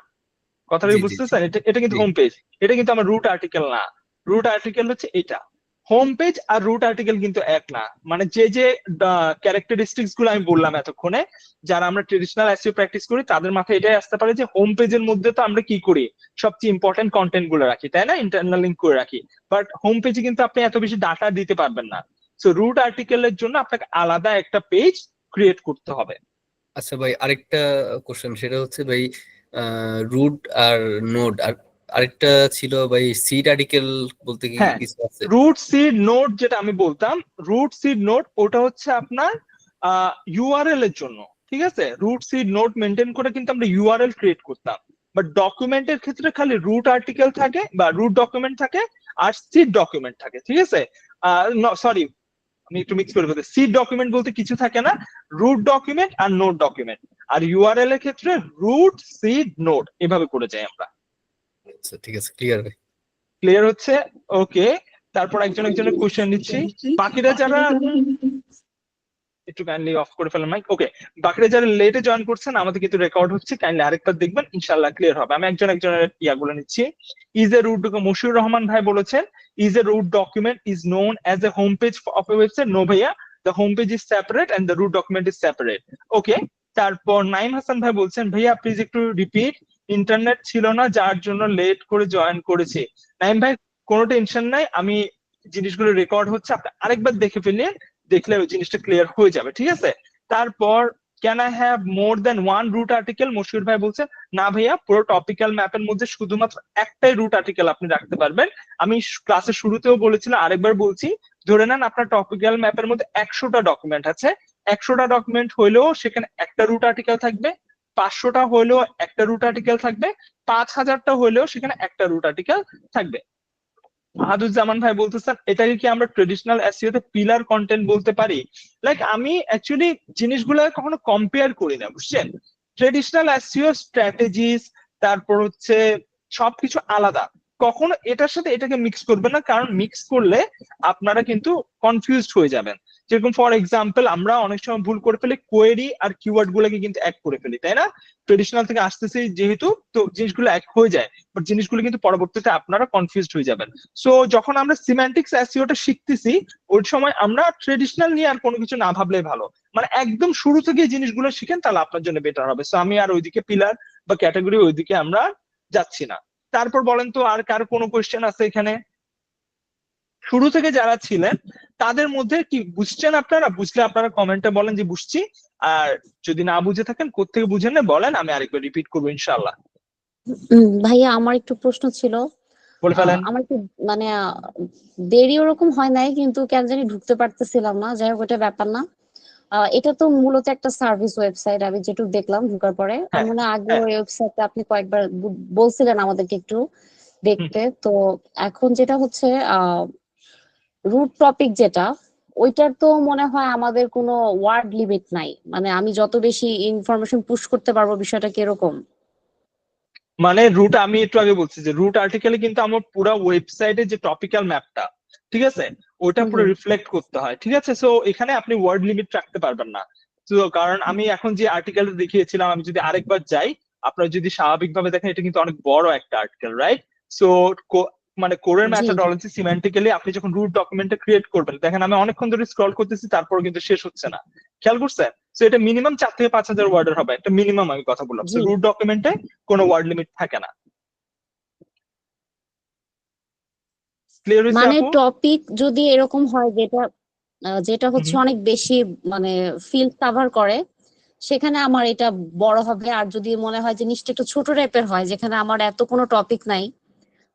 কথাটা জি কি জি জি বুঝতেছেন? এটা কিন্তু জি হোম পেজ, এটা কিন্তু আমার রুট আর্টিকেল না। রুট আর্টিকেল হচ্ছে এটা। হোম পেজ আর রুট আর্টিকেল কিন্তু এক না। মানে যে যে ক্যারেক্টারিস্টিক্স গুলো আমি বললাম এতক্ষণে, যারা আমরা ট্রেডিশনাল এসইও প্র্যাকটিস করি তাদের মাথায় এটাই আসতে পারে যে হোম পেজের মধ্যে তো আমরা কি করি, সবচেয়ে ইম্পর্টেন্ট কন্টেন্ট গুলো রাখি, তাই না, ইন্টারনাল লিঙ্ক করে রাখি। বাট হোম পেজে কিন্তু আপনি এত বেশি ডাটা দিতে পারবেন না। সো রুট আর্টিকেলের জন্য আপনাকে আলাদা একটা পেজ ক্রিয়েট করতে হবে। আচ্ছা ভাই, আরেকটা কোশ্চেন, সেটা হচ্ছে ভাই রুট আর নোড, আর আরেকটা ছিল ভাই সিড আর্টিকেল বলতে কি হ্যাঁ, কিছু আছে? রুট সিড নোড যেটা আমি বলতাম, রুট সিড নোড ওটা হচ্ছে আপনার ইউআরএল এর জন্য, ঠিক আছে। রুট সিড নোড মেনটেন করে কিন্তু আমরা ইউআরএল ক্রিয়েট করতাম। বাট ডকুমেন্টের ক্ষেত্রে খালি রুট আর্টিকেল থাকে বা রুট ডকুমেন্ট থাকে আর সিড ডকুমেন্ট থাকে, ঠিক আছে। সরি, আমি একটু মিক্স করে ফেলতে, সিড ডকুমেন্ট বলতে কিছু থাকে না, রুট ডকুমেন্ট আর নোড ডকুমেন্ট। আর ইউআরএল এর ক্ষেত্রে রুট সিড নোড এভাবে করে যাই আমরা। আচ্ছা ঠিক আছে, ক্লিয়ার ভাই। ক্লিয়ার হচ্ছে? ওকে, তারপর একজন একজনের কোশ্চেন নিচ্ছি। বাকিরা যারা একটু কাইন্ডলি অফ করে ফেলেন মাইক। ওকে, বাকিরা যারা লেটে জয়েন করছেন আমাদের কিন্তু রেকর্ড হচ্ছে, কাইন্ডলি আরেকবার দেখবেন, ইনশাআল্লাহ ক্লিয়ার হবে। আমি একজন একজনের ইয়াগুলো নিচ্ছি। Is a root, Moshiur Rahman ভাই বলেছেন is a root document is known as a home page of a website. No ভাইয়া, the home page is separate and the root document is separate. Okay, তারপর নাইম হাসান ভাই বলছেন ভাইয়া প্লিজ একটু রিপিট, ইন্টারনেট ছিল না যার জন্য লেট করে জয়েন করেছি। নাইম ভাই কোনো টেনশন নাই, আমি জিনিসগুলো রেকর্ড হচ্ছে, আপনি আরেকবার দেখে ফেললেন, দেখলে ওই জিনিসটা ক্লিয়ার হয়ে যাবে, ঠিক আছে। তারপর can I have more than one root article, Mashiur ভাই বলছে না ভাইয়া, পুরো টপিক্যাল ম্যাপের মধ্যে শুধুমাত্র একটাই রুট আর্টিকেল আপনি রাখতে পারবেন। আমি ক্লাসের শুরুতেও বলেছিলাম, আরেকবার বলছি, ধরে নেন আপনার টপিক্যাল ম্যাপের মধ্যে 100টা ডকুমেন্ট আছে, 100টা ডকুমেন্ট হইলেও সেখানে একটা রুট আর্টিকেল থাকবে, 500টা হইলেও একটা রুট আর্টিকেল থাকবে, 5000টা হইলেও সেখানে একটা রুট আর্টিকেল থাকবে। আহাদুজ্জামান ভাই বলতেছেন এটাকে কি আমরা ট্রেডিশনাল এসইও তে পিলার কন্টেন্ট বলতে পারি? লাইক আমি অ্যাকচুয়ালি জিনিসগুলো কখনো কম্পেয়ার করি না, বুঝছেন। ট্রেডিশনাল এসইও স্ট্র্যাটেজিস, তারপর হচ্ছে সবকিছু আলাদা, কখনো এটার সাথে এটাকে মিক্স করবেন না, কারণ মিক্স করলে আপনারা কিন্তু কনফিউজড হয়ে যাবেন। যেরকম ফর এক্সাম্পল আমরা অনেক সময় ভুল করে ফেলি, কোয়েরি আর কিওয়ার্ড গুলোকে কিন্তু এক করে ফেলি, তাই না। ট্রেডিশনাল থেকে আসতেছি যেহেতু, তো জিনিসগুলো এক হয়ে যায়, বাট জিনিসগুলো কিন্তু পরবর্তীতে আপনারা কনফিউজড হয়ে যাবেন। সো যখন আমরা সিম্যান্টিক্স এসইওটা শিখতেছি ওই সময় আমরা ট্রেডিশনাল নিয়ে আর কোনো কিছু না ভাবলেই ভালো, মানে একদম শুরু থেকে জিনিসগুলো শিখেন, তাহলে আপনার জন্য বেটার হবে। সো আমি আর ওইদিকে পিলার বা ক্যাটাগরি ওইদিকে আমরা যাচ্ছি না। তারপর বলেন তো আর কার কোনো কোয়েশ্চেন আছে এখানে? শুরু থেকে যারা ছিলেন তাদের মধ্যে কি বুঝছেন আপনারা? বুঝলে আপনারা কমেন্টে বলেন যে বুঝছি, আর যদি না বুঝে থাকেন কোত্থেকে বুঝেন না বলেন, আমি আরেকবার রিপিট করবো ইনশাআল্লাহ। ভাইয়া আমার একটু প্রশ্ন ছিল। বলে ফেলেন। আমার একটু মানে দেরি ওরকম হয় নাই, কিন্তু কেন জানি ঢুকতে পারতেছিলাম না। যাই হোক, ওটা ব্যাপার না। এটা তো মূলত একটা সার্ভিস ওয়েবসাইট, আমি যেটুকু দেখলাম ঢোকার পরে। আর হ্যাঁ মনে হয় আগে হ্যাঁ। ওই ওয়েবসাইটটা আপনি কয়েকবার বলছিলেন আমাদেরকে একটু হুম, দেখতে। তো এখন যেটা হচ্ছে রুট টপিক যেটা, ওইটার তো মনে হয় আমাদের কোনো ওয়ার্ড লিমিট নাই, মানে আমি যত বেশি ইনফরমেশন পুশ করতে পারবো, বিষয়টা কিরকম? মানে রুট আমি একটু আগে বলছি যে রুট আর্টিকেলে কিন্তু আমার পুরো ওয়েবসাইটে যে টপিক্যাল ম্যাপটা, ঠিক আছে, ওটা হুম পুরো হুম রিফ্লেক্ট করতে হয়, ঠিক আছে। সো এখানে আপনি ওয়ার্ড লিমিট রাখতে পারবেন না। তো কারণ আমি এখন যে আর্টিকেলটা দেখিয়েছিলাম, আমি যদি আরেকবার যাই, আপনারা যদি স্বাভাবিকভাবে দেখেন এটা কিন্তু অনেক বড় একটা আর্টিকেল, রাইট? সো মানে কোরের জি ম্যাথোডলজি সিমেন্টিক্যালি আপনি যখন রুট ডকুমেন্টটা ক্রিয়েট করবেন, দেখেন আমি অনেকক্ষণ ধরে স্ক্রল করতেছি তারপর কিন্তু শেষ হচ্ছে না, খেয়াল করছেন? সো এটা মিনিমাম 4 থেকে 5 হাজার ওয়ার্ডের হবে, একটা মিনিমাম আমি কথা বললাম। সো জি রুট ডকুমেন্টে কোনো ওয়ার্ড লিমিট থাকে না। ক্লিয়ার হয়েছে মানে আপু? টপিক যদি এরকম হয় যেটা যেটা হচ্ছে হুম। অনেক বেশি মানে ফিল্ড কভার করে, সেখানে আমার এটা বড় হবে। আর যদি মনে হয় জিনিসটা একটু ছোট টাইপের হয় যেখানে আমার এত কোনো টপিক নাই,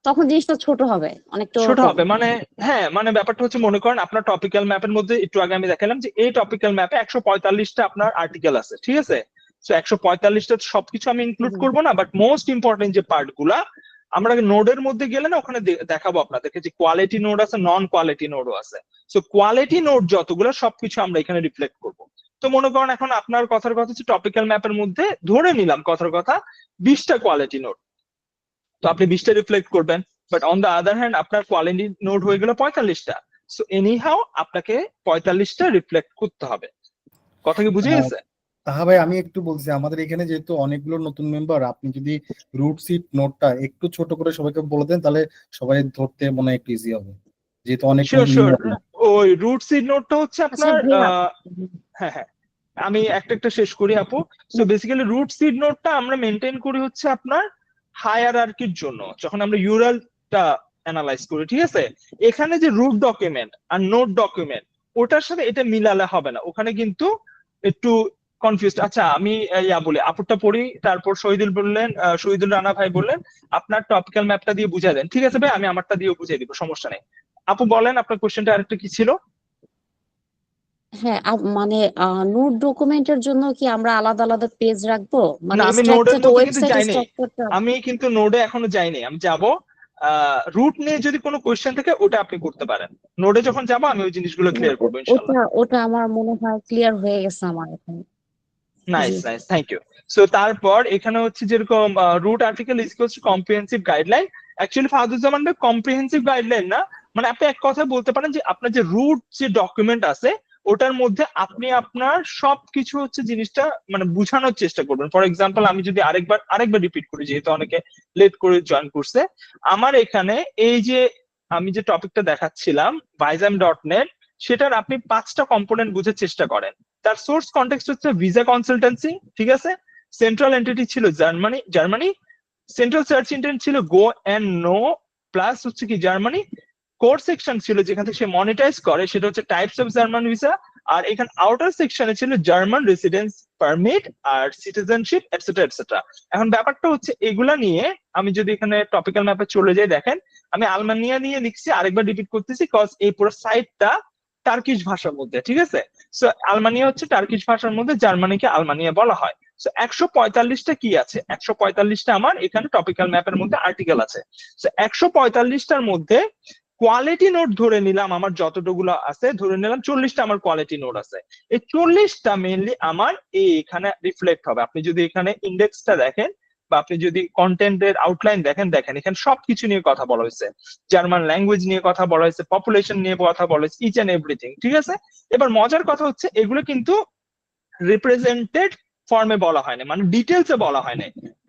তখন জিনিসটা ছোট হবে অনেকটা ছোট ওরকম। হবে মানে, হ্যাঁ মানে ব্যাপারটা হচ্ছে মনে করেন আপনার টপিক্যাল ম্যাপের মধ্যে একটু আগে আমি দেখালাম যে এই টপিক্যাল ম্যাপে 145টা আপনার আর্টিকেল আছে, ঠিক আছে। তো 145টা সবকিছু আমি ইনক্লুড হুম, করবো না, বাট মোস্ট ইম্পর্টেন্ট যে পার্ট গুলা আমরা নোডের মধ্যে গেলে না, ওখানে দেখাবো আপনাদেরকে যে কোয়ালিটি নোড আছে, নন কোয়ালিটি নোডও আছে। সো কোয়ালিটি নোড যতগুলো সবকিছু আমরা এখানে রিফ্লেক্ট করবো। তো মনে করেন এখন আপনার কথার কথা হচ্ছে টপিক্যাল ম্যাপের মধ্যে ধরে নিলাম কথার কথা 20টা কোয়ালিটি নোড, তো আপনি 20টা রিফ্লেক্ট করবেন। But on the other hand আপনার কোয়ালিটি নোড হয়ে গেল 45টা। সো এনি হাউ আপনাকে 45টা রিফ্লেক্ট করতে হবে। কথা কি বুঝে আহ, গেছে? তাহা ভাই আমি একটু বলছি, আমাদের এখানে যেহেতু অনেকগুলো নতুন মেম্বার, আপনি যদি রুট সিট নোটটা একটু ছোট করে সবাইকে বলে দেন, তাহলে সবাই ধরতে মনে হয় একটু ইজি হবে, যেহেতু অনেক শিওর শিওর। member। ওই রুট সিড নোডটা হচ্ছে আচ্ছা আপনার ভাইয়া। হ্যাঁ হ্যাঁ, আমি একটা একটা শেষ করি আপু। সো বেসিক্যালি রুট সিড নোডটা আমরা মেনটেন করি হচ্ছে আপনার হায়ারার্কির জন্য, যখন আমরা ইউরালটা অ্যানালাইজ করি, ঠিক আছে। এখানে যে রুট ডকুমেন্ট আর নোট ডকুমেন্ট, ওটার সাথে এটা মিলালে হবে না, ওখানে কিন্তু একটু কনফিউজ। আচ্ছা আমি ইয়া বলি, আপুরটা পড়ি, তারপর শহীদুল বললেন, শহীদুল রানা ভাই বললেন আপনার টপিক্যাল ম্যাপটা দিয়ে বুঝাই দেন, ঠিক আছে ভাই, আমি আমারটা দিয়ে বুঝিয়ে দিব, সমস্যা নেই। আপু বলেন আপনার কোশ্চেনটা আরেকটা কি ছিল? হ্যাঁ মানে নোট ডকুমেন্টের জন্য কি আমরা আলাদা আলাদা পেজ রাখবো? না মানে আমি নোডের স্ট্রাকচারটা, মধ্যে কিন্তু ওয়েবসাইটের যাইনি, স্ট্রাকচারটা। আমি কিন্তু নোডে এখনো যাইনি, আমি যাব। রুট নিয়ে যদি কোনো কোয়েশ্চেন থাকে ওটা আপনি করতে পারেন, নোডে যখন যাবো আমি ওই জিনিসগুলো না, ক্লিয়ার করবো ওটা ইনশাল্লাহ। ওটা আমার মনে হয় ক্লিয়ার হয়ে গেছে আমার এখন। জি nice nice, thank you. So তারপর এখানে হচ্ছে যেরকম root article equals to comprehensive guideline. Actually Fahaduzzaman ভাই কম্প্রিহেন্সিভ গাইডলাইন না, মানে আপনি এক কথা বলতে পারেন যে আপনার যে রুট যে ডকুমেন্ট আছে ওটার মধ্যে আপনি আপনার সবকিছু হচ্ছে জিনিসটা মানে বুঝানোর চেষ্টা করবেন। ফর এক্সাম্পল আমি যদি আরেকবার রিপিট করি, যেহেতু অনেকে লেট করে জয়েন করছে, আমার এখানে এই যে আমি যে টপিকটা দেখাচ্ছিলাম ভাইজাম ডট নেট, সেটার আপনি 5টা কম্পোনেন্ট বুঝার চেষ্টা করেন। তার সোর্স কনটেক্সট হচ্ছে ভিসা কনসালটেন্সি, ঠিক আছে। সেন্ট্রাল এন্টিটি ছিল জার্মানি। সেন্ট্রাল সার্চ ইন্টেন্ট ছিল গো এন্ড নো, প্লাস হচ্ছে কি জার্মানি। কোর সেকশন ছিল যেখান থেকে সে মনিটাইজ করে, সেটা হচ্ছে টাইপস অফ জার্মান ভিসা। আর এখানে আউটার সেকশনে ছিল জার্মান রেসিডেন্স পারমিট আর সিটিজেনশিপ এটসেট্রা এটসেট্রা। এখন ব্যাপারটা হচ্ছে এগুলা নিয়ে আমি যদি এখানে টপিক্যাল ম্যাপে চলে যাই, দেখেন আমি আলমানিয়া নিয়ে লিখছি, আরেকবার রিপিট করতেছি কজ এই পুরো সাইটটা টার্কিশ ভাষার মধ্যে, ঠিক আছে। সো আলমানিয়া হচ্ছে টার্কিশ ভাষার মধ্যে, জার্মানিকে আলমানিয়া বলা হয়। সো 145টা কি আছে, 145টা আমার এখানে টপিক্যাল ম্যাপের মধ্যে আর্টিকেল আছে। সো 145টার মধ্যে কোয়ালিটি নোট ধরে নিলাম, আমার যতটুকুলো আছে ধরে নিলাম 40টা আমার কোয়ালিটি নোট আছে। এই 40টা মেইনলি আমার এখানে রিফ্লেক্ট হবে। আপনি যদি এখানে ইন্ডেক্সটা দেখেন বা আপনি যদি কন্টেন্টের আউটলাইন দেখেন, দেখেন এখানে সবকিছু নিয়ে কথা বলা হয়েছে, জার্মান ল্যাঙ্গুয়েজ নিয়ে কথা বলা হয়েছে, পপুলেশন নিয়ে কথা বলা হয়েছে, ইচ এন্ড এভরিথিং, ঠিক আছে। এবার মজার কথা হচ্ছে এগুলো কিন্তু রিপ্রেজেন্টেড ফর্মে বলা হয় না, মানে ডিটেলসে বলা হয় না,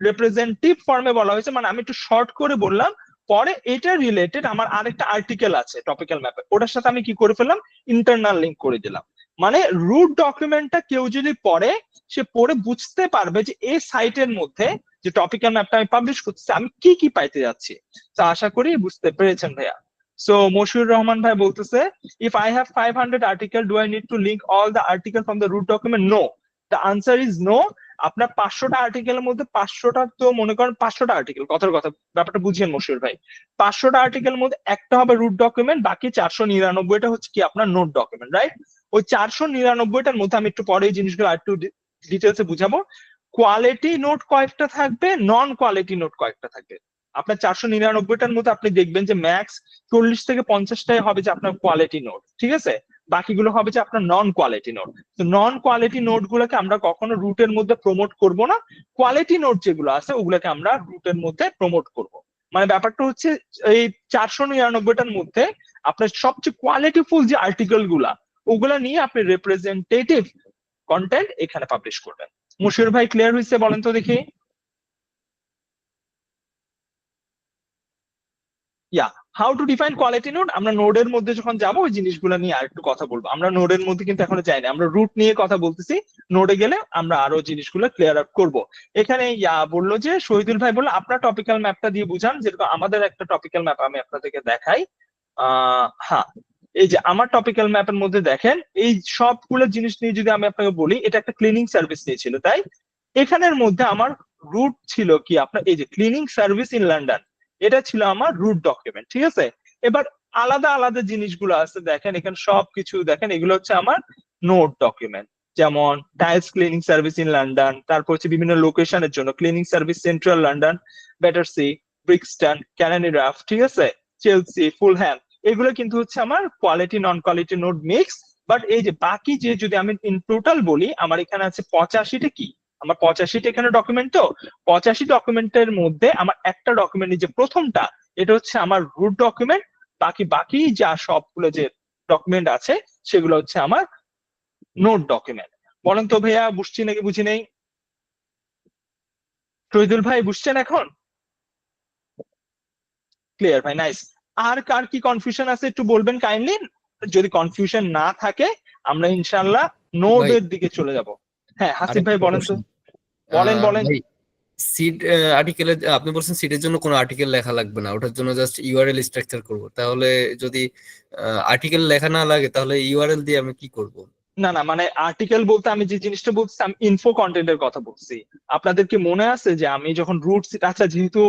রিপ্রেজেন্টেটিভ ফর্মে বলা হয়েছে। মানে আমি একটু শর্ট করে বললাম, পরে এটা রিলেটেড আমার আরেকটা আর্টিকেল আছে টপিক্যাল ম্যাপে, ওটার সাথে আমি কি করে ফেললাম, ইন্টারনাল লিঙ্ক করে দিলাম। মানে রুট ডকুমেন্টটা কেউ যদি পড়ে, সে পড়ে বুঝতে পারবে যে এই সাইটের মধ্যে যে টপিক্যাল ম্যাপটা আমি পাবলিশ করতেছি আমি কি কি পাইতে যাচ্ছি। তো আশা করি বুঝতে পেরেছেন ভাইয়া। সো মশিউর রহমান ভাই বলতেছে, if I have 500 article, do I need to link all the article from the root document? No, the answer is no. আপনার 500টা আর্টিকেলের মধ্যে 500টা, তো মনে করেন 500টা আর্টিকেল, কথার কথা ব্যাপারটা বুঝিয়েন মশিউর ভাই, 500টা আর্টিকেলের মধ্যে একটা হবে রুট ডকুমেন্ট, বাকি 499টা হচ্ছে কি আপনার নোট ডকুমেন্ট, রাইট? ওই 499টার মধ্যে আমি একটু পরে এই জিনিসগুলো আর একটু ডিটেলসে বুঝাবো। কোয়ালিটি নোট কয়েকটা থাকবে, নন কোয়ালিটি নোট কয়েকটা থাকবে। আপনার 499টার মধ্যে আপনি দেখবেন যে ম্যাক্স 40 থেকে 50টাই হবে যে আপনার কোয়ালিটি নোট, ঠিক আছে। বাকিগুলো হবে যে আপনার নন কোয়ালিটি নোড। তো নন কোয়ালিটি নোড গুলোকে আমরা কখনো রুটের মধ্যে প্রমোট করব না, কোয়ালিটি নোড যেগুলো আছে ওগুলোকে আমরা রুটের মধ্যে প্রমোট করব। মানে ব্যাপারটা হচ্ছে এই 499টার মধ্যে আপনার সবচেয়ে কোয়ালিটিফুল যে আর্টিকেল গুলা ওগুলা নিয়ে আপনি রিপ্রেজেন্টেটিভ কন্টেন্ট এখানে পাবলিশ করবেন। মুশির ভাই ক্লিয়ার হয়েছে বলেন তো দেখি? Yeah, how to define quality node, আমরা নোডের মধ্যে যখন যাবো ওই জিনিসগুলো নিয়ে আর একটু কথা বলবো। আমরা নোডের মধ্যে কিন্তু এখনো যাইনি, আমরা রুট নিয়ে কথা বলতেছি, নোডে গেলে আমরা আরো জিনিসগুলো ক্লিয়ার আপ করবো। এখানে ইয়া বললো যে শহীদুল ভাই বললো আপনার টপিক্যাল ম্যাপটা দিয়ে বুঝান, যেরকম আমাদের একটা টপিক্যাল ম্যাপ আমি আপনাদেরকে দেখাই। হ্যাঁ, এই যে আমার টপিক্যাল ম্যাপের মধ্যে দেখেন এই সবগুলো জিনিস নিয়ে যদি আমি আপনাকে বলি, এটা একটা ক্লিনিং সার্ভিস নিয়েছিল, তাই এখানের মধ্যে আমার রুট ছিল কি আপনার এই যে ক্লিনিং সার্ভিস ইন লন্ডন, এটা ছিল আমার রুট ডকুমেন্ট, ঠিক আছে। এবার আলাদা আলাদা জিনিসগুলো আছে দেখেন, এখানে সবকিছু দেখেন, এগুলো হচ্ছে আমার নোট ডকুমেন্ট। যেমন tiles cleaning service in London, তারপর হচ্ছে বিভিন্ন লোকেশনের জন্য cleaning service central London, Battersea, Brixton, Canary Wharf, ঠিক আছে, চেলসি, ফুলহ্যাম, এগুলো কিন্তু হচ্ছে আমার quality non quality note mix. But এই যে বাকি যে যদি আমি ইন টোটাল বলি, আমার এখানে আছে 85টা কি, আমার 85টা এখানে ডকুমেন্ট। তো 85 ডকুমেন্টের মধ্যে আমার একটা ডকুমেন্ট যে প্রথমটা, এটা হচ্ছে আমার রুট ডকুমেন্ট। বাকি বাকি যা সবগুলো যে ডকুমেন্ট আছে সেগুলো হচ্ছে আমার নোট ডকুমেন্ট। বলেন তো ভাইয়া বুঝছি নাকি বুঝি নেই? শহীদুল ভাই বুঝছেন এখন? ক্লিয়ার ভাই, নাইস। আর কার কি কনফিউশন আছে একটু বলবেন কাইন্ডলি, যদি কনফিউশন না থাকে আমরা ইনশাআল্লাহ নোডের দিকে চলে যাব। হ্যাঁ হাসিফ ভাই বলেন তো, বলেন বলেন। সিড আর্টিকেলে আপনি বলছেন সিডের জন্য কোনো আর্টিকেল লেখা লাগবে না, ওটার জন্য জাস্ট ইউআরএল স্ট্রাকচার করব। তাহলে যদি আর্টিকেল লেখা না লাগে তাহলে ইউআরএল দিয়ে আমি কি করব? না না, মানে আর্টিকেল বলতে আমি যে জিনিসটা বলছি আমি ইনফো কন্টেন্টের কথা বলছি। আপনাদের কি মনে আছে যে আমি যখন রুট সিড, আচ্ছা যেহেতু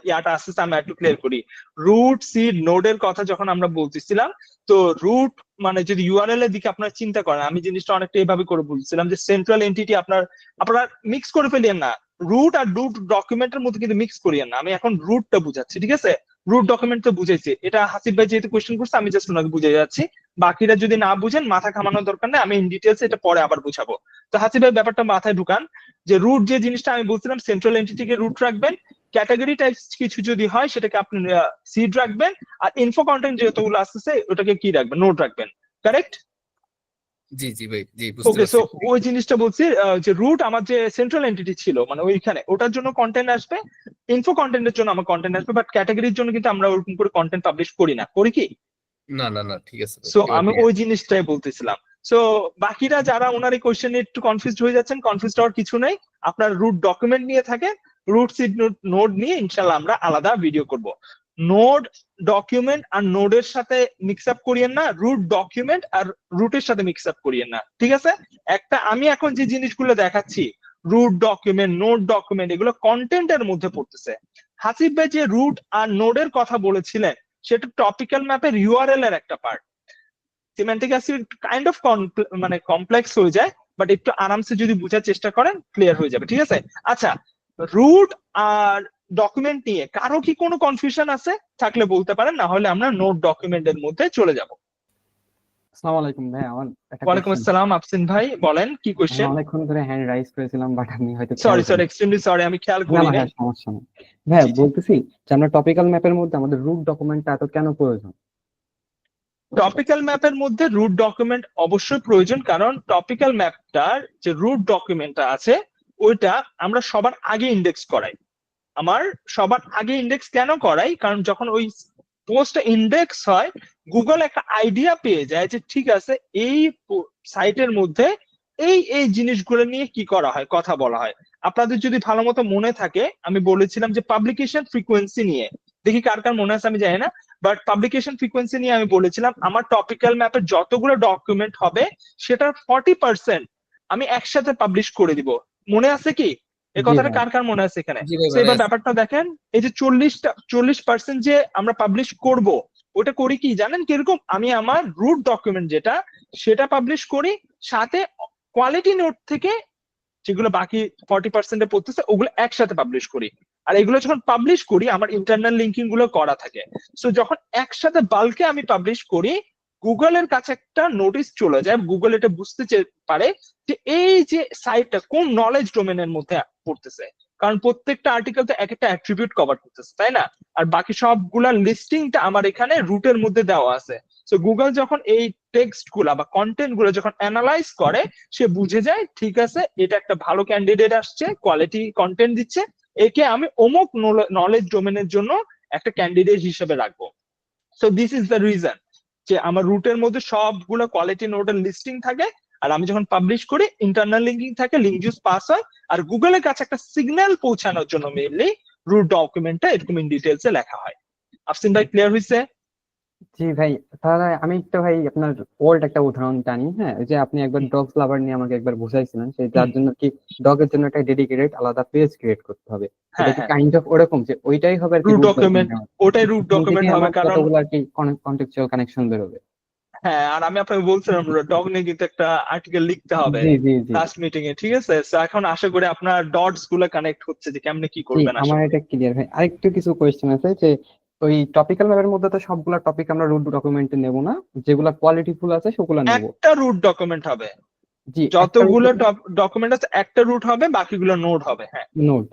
ইয়াটা আসছে আমি একটু ক্লিয়ার করি, রুট সিড নোডের কথা যখন আমরা বলতেছিলাম, তো রুট মানে যদি ইউআরএল এর দিকে আপনারা চিন্তা করেন, আমি জিনিসটা অনেকটা এইভাবে করে বলছিলাম যে সেন্ট্রাল এন্টিটি আপনারা মিক্স করে ফেলিয়েন না, রুট আর রুট ডকুমেন্টের মধ্যে কিন্তু মিক্স করিয়েন না। আমি এখন রুটটা বুঝাচ্ছি, ঠিক আছে, রুট ডকুমেন্ট তো বুঝাইছি, এটা হাসিফ ভাই যেহেতু কোয়েশ্চেন করছে আমি জাস্ট ওনাকে বুঝে যাচ্ছি। বাকিরা যদি না বুঝেন মাথা ঘামানোর দরকার নেই, আমি ইন ডিটেলস এটা পরে আবার বুঝাবো। তো হাসিফ ভাই ব্যাপারটা মাথায় ঢুকান যে রুট যে জিনিসটা আমি বলছিলাম সেন্ট্রাল এন্টিটিকে রুট রাখবেন, ক্যাটাগরি টাইপস কিছু যদি হয় সেটাকে আপনি সিড রাখবেন, আর ইনফো কন্টেন্ট যেহেতুগুলো আসতেছে ওটাকে কি রাখবেন, নোট রাখবেন, কারেক্ট? জি জি ভাই, জি বুঝতে ওকে, সো পারছি। ওই জিনিসটা বলছি যে রুট আমার যে সেন্ট্রাল এন্টিটি ছিল মানে ওইখানে, ওটার জন্য কন্টেন্ট আসবে, ইনফো কন্টেন্টের জন্য আমার কন্টেন্ট আসবে, বাট ক্যাটাগরির জন্য কিন্তু আমরা ওরকম করে কন্টেন্ট পাবলিশ করি না, করি কি? না না না, ঠিক আছে ভাই, সো এবার আমি ঠিক আছে। ওই জিনিসটাই বলতেছিলাম। সো বাকিরা যারা ওনার এই কোয়েশ্চেনে একটু কনফিউজড হয়ে যাচ্ছেন, কনফিউজড হওয়ার কিছু নেই, আপনার রুট ডকুমেন্ট নিয়ে থাকেন, রুট সিড নোড নিয়ে ইনশাল্লাহ আমরা আলাদা ভিডিও করব। নোড ডকুমেন্ট আর নোডের সাথে মিক্স আপ করিয়েন না, রুট ডকুমেন্ট আর রুটের সাথে মিক্স আপ করিয়েন না, ঠিক আছে? একটা আমি এখন যে জিনিসগুলো দেখাচ্ছি রুট ডকুমেন্ট, নোড ডকুমেন্ট, এগুলো কন্টেন্টের মধ্যে পড়তেছে। হাসিফ ভাই যে রুট আর নোডের কথা বলেছিলেন সেটা টপিক্যাল ম্যাপের ইউআরএল এর একটা part. Semantic acid kind of মানে কমপ্লেক্স হয়ে যায়, বাট একটু আরামসে যদি বোঝার চেষ্টা করেন ক্লিয়ার হয়ে যাবে, ঠিক আছে? আচ্ছা, রুট আর ডকুমেন্ট নিয়ে কারো কি কোনো কনফিউশন আছে? থাকলে বলতে পারেন, না হলে আমরা নোট ডকুমেন্টের মধ্যে চলে যাব। আসসালামু আলাইকুম ভাই, আমার একটা ওয়ালাইকুম কোশ্চেন। আসসালাম আফসিন ভাই, বলেন কি আমি কোশ্চেন? অনেকক্ষণ ধরে হ্যান্ড রাইজ করেছিলাম বাট আমি হয়তো খেয়াল সরি করিনি। এক্সট্রিমলি সরি, আমি খেয়াল না করি না নাই। হ্যাঁ, সমস্যা নেই ভাইয়া, জি জি। বলতেছি যে আমরা টপিক্যাল ম্যাপের মধ্যে আমাদের রুট ডকুমেন্টটা এত কেন প্রয়োজন? টপিক্যাল ম্যাপের মধ্যে রুট ডকুমেন্ট অবশ্যই প্রয়োজন, কারণ টপিক্যাল ম্যাপটার যে রুট ডকুমেন্টটা আছে ওইটা আমরা সবার আগে ইন্ডেক্স করাই। আমার সবার আগে ইন্ডেক্স কেন করাই, কারণ যখন ওই পোস্টটা ইন্ডেক্স হয় গুগল একটা আইডিয়া পেয়ে যায় যে ঠিক আছে এই সাইটের মধ্যে এই এই জিনিসগুলো নিয়ে কি করা হয়, কথা বলা হয়। আপনাদের যদি ভালো মতো মনে থাকে আমি বলেছিলাম যে পাবলিকেশন ফ্রিকোয়েন্সি নিয়ে, দেখি কার কার মনে আছে আমি জানি না, বাট পাবলিকেশন ফ্রিকোয়েন্সি নিয়ে আমি বলেছিলাম আমার টপিক্যাল ম্যাপের যতগুলো ডকুমেন্ট হবে সেটার 40% আমি একসাথে পাবলিশ করে দিব। মনে আছে কি এই জি কথাটা? ভাই। কার কার মনে আছে এখানে? জি ভাই, তো মানে এবার ব্যাপারটা দেখেন, এই যে 40% যে আমরা পাবলিশ করব ওটা করি কি জানেন কিরকম? আমি আমার রুট ডকুমেন্ট যেটা সেটা পাবলিশ করি, সাথে কোয়ালিটি নোট থেকে যেগুলো বাকি 40% এ পড়তেছে ওগুলো একসাথে পাবলিশ করি। আর এগুলো যখন পাবলিশ করি আমার ইন্টারনাল লিঙ্কিং গুলো করা থাকে। সো যখন একসাথে বাল্কে আমি পাবলিশ করি গুগলের কাছে একটা নোটিশ চলে যায়, গুগল এটা বুঝতে পারে যে এই যে সাইটটা কোন নলেজ ডোমেনের মধ্যে পড়তেছে, কারণ প্রত্যেকটা আর্টিকেল তো এক একটা অ্যাট্রিবিউট কভার করতেছে, তাই না? আর বাকি সবগুলা লিস্টিংটা আমার এখানে রুটের মধ্যে দেওয়া আছে। তো গুগল যখন এই টেক্সট গুলা বা কন্টেন্ট গুলো যখন অ্যানালাইজ করে, সে বুঝে যায় ঠিক আছে এটা একটা ভালো ক্যান্ডিডেট আসছে, কোয়ালিটি কন্টেন্ট দিচ্ছে, একে আমি অমুক নলেজ ডোমেনের জন্য একটা ক্যান্ডিডেট হিসেবে রাখবো। So this is the reason যে আমার রুটের মধ্যে সবগুলো কোয়ালিটি নোটের লিস্টিং থাকে, আর আমি যখন পাবলিশ করি ইন্টারনাল লিঙ্কিং থাকে, লিঙ্ক জুস পাস হয়, আর গুগলের কাছে একটা সিগন্যাল পৌঁছানোর জন্য মেইনলি রুট ডকুমেন্টটা এরকম ইন ডিটেলসে লেখা হয়। আফসিন ভাই ক্লিয়ার হয়েছে? জি ভাই, তাহলে আমি একটা ভাই আপনার ওল্ড একটা উদাহরণ জানি। হ্যাঁ, ওই যে আপনি একবার ডগস লাভার নিয়ে আমাকে একবার বুঝাইছিলেন, সেই যার জন্য কি ডগের জন্য একটা ডেডিকেটেড আলাদা পেজ ক্রিয়েট করতে হবে। এটা হ্যাঁ কি হ্যাঁ, কাইন্ড অফ ওরকম যে ওইটাই হবে আর কি রুট root ডকুমেন্ট, document? ওটাই রুট ওখান ডকুমেন্ট থেকে হবে, আমার কারণ কতগুলো আর কি কন্টেক্সচুয়াল কানেকশন বেরোবে। হ্যাঁ, আর আমি আপনাকে বলছিলাম ডগ নিয়ে কিন্তু একটা আর্টিকেল লিখতে হবে জি জি জি লাস্ট মিটিং এ, ঠিক আছে? So এখন আশা করি আপনার ডটস গুলো কানেক্ট হচ্ছে যে কেমনে কি জি, করবেন আশা আমার করি। এটা ক্লিয়ার ভাই। আরেকটু কিছু কোয়েশ্চেন আছে যে ওই টপিক্যাল ম্যাপের মধ্যে তো সবগুলা টপিক আমরা রুট ডকুমেন্টে নেব না, যেগুলা কোয়ালিটিফুল আছে সেগুলা নেব। একটা রুট ডকুমেন্ট হবে, জি, একটা যতগুলো ডকুমেন্ট আছে একটা রুট হবে, বাকিগুলো নোড হবে। হ্যাঁ নোট।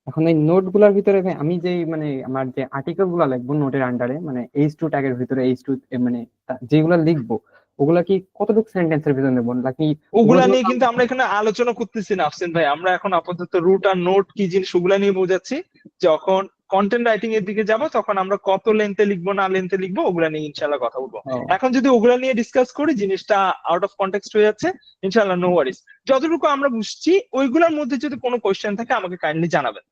এখন এই নোট গুলার ভিতরে ভাই আমি যেই মানে আমার যে আর্টিকেল গুলা লিখবো নোটের আন্ডারে, মানে H2 ট্যাগের ভিতরে H2 মানে যেগুলা লিখবো ওগুলা কি কতটুকু সেন্টেন্সের ভিতরে নেবো নাকি ওগুলা ওগুলো নিয়ে কিন্তু আমরা এখানে আলোচনা করতেছি না আফসিন ভাই, আমরা এখন আপাতত রুট আর নোট কি জিনিস ওগুলা নিয়ে বোঝাচ্ছি। যখন কন্টেন্ট রাইটিং এর দিকে যাব তখন আমরা কত লেন্থে লিখবো না লেন্থে লিখবো ওগুলা নিয়ে ইনশাল্লাহ কথা বলবো। এখন যদি ওগুলা নিয়ে ডিসকাস করি জিনিসটা আউট অফ কন্টেক্সট হয়ে যাচ্ছে। ইনশাল্লাহ নো ওয়ারিস, যতটুকু আমরা বুঝছি ওইগুলোর মধ্যে যদি কোনো কোয়েশ্চেন থাকে আমাকে কাইন্ডলি জানাবেন।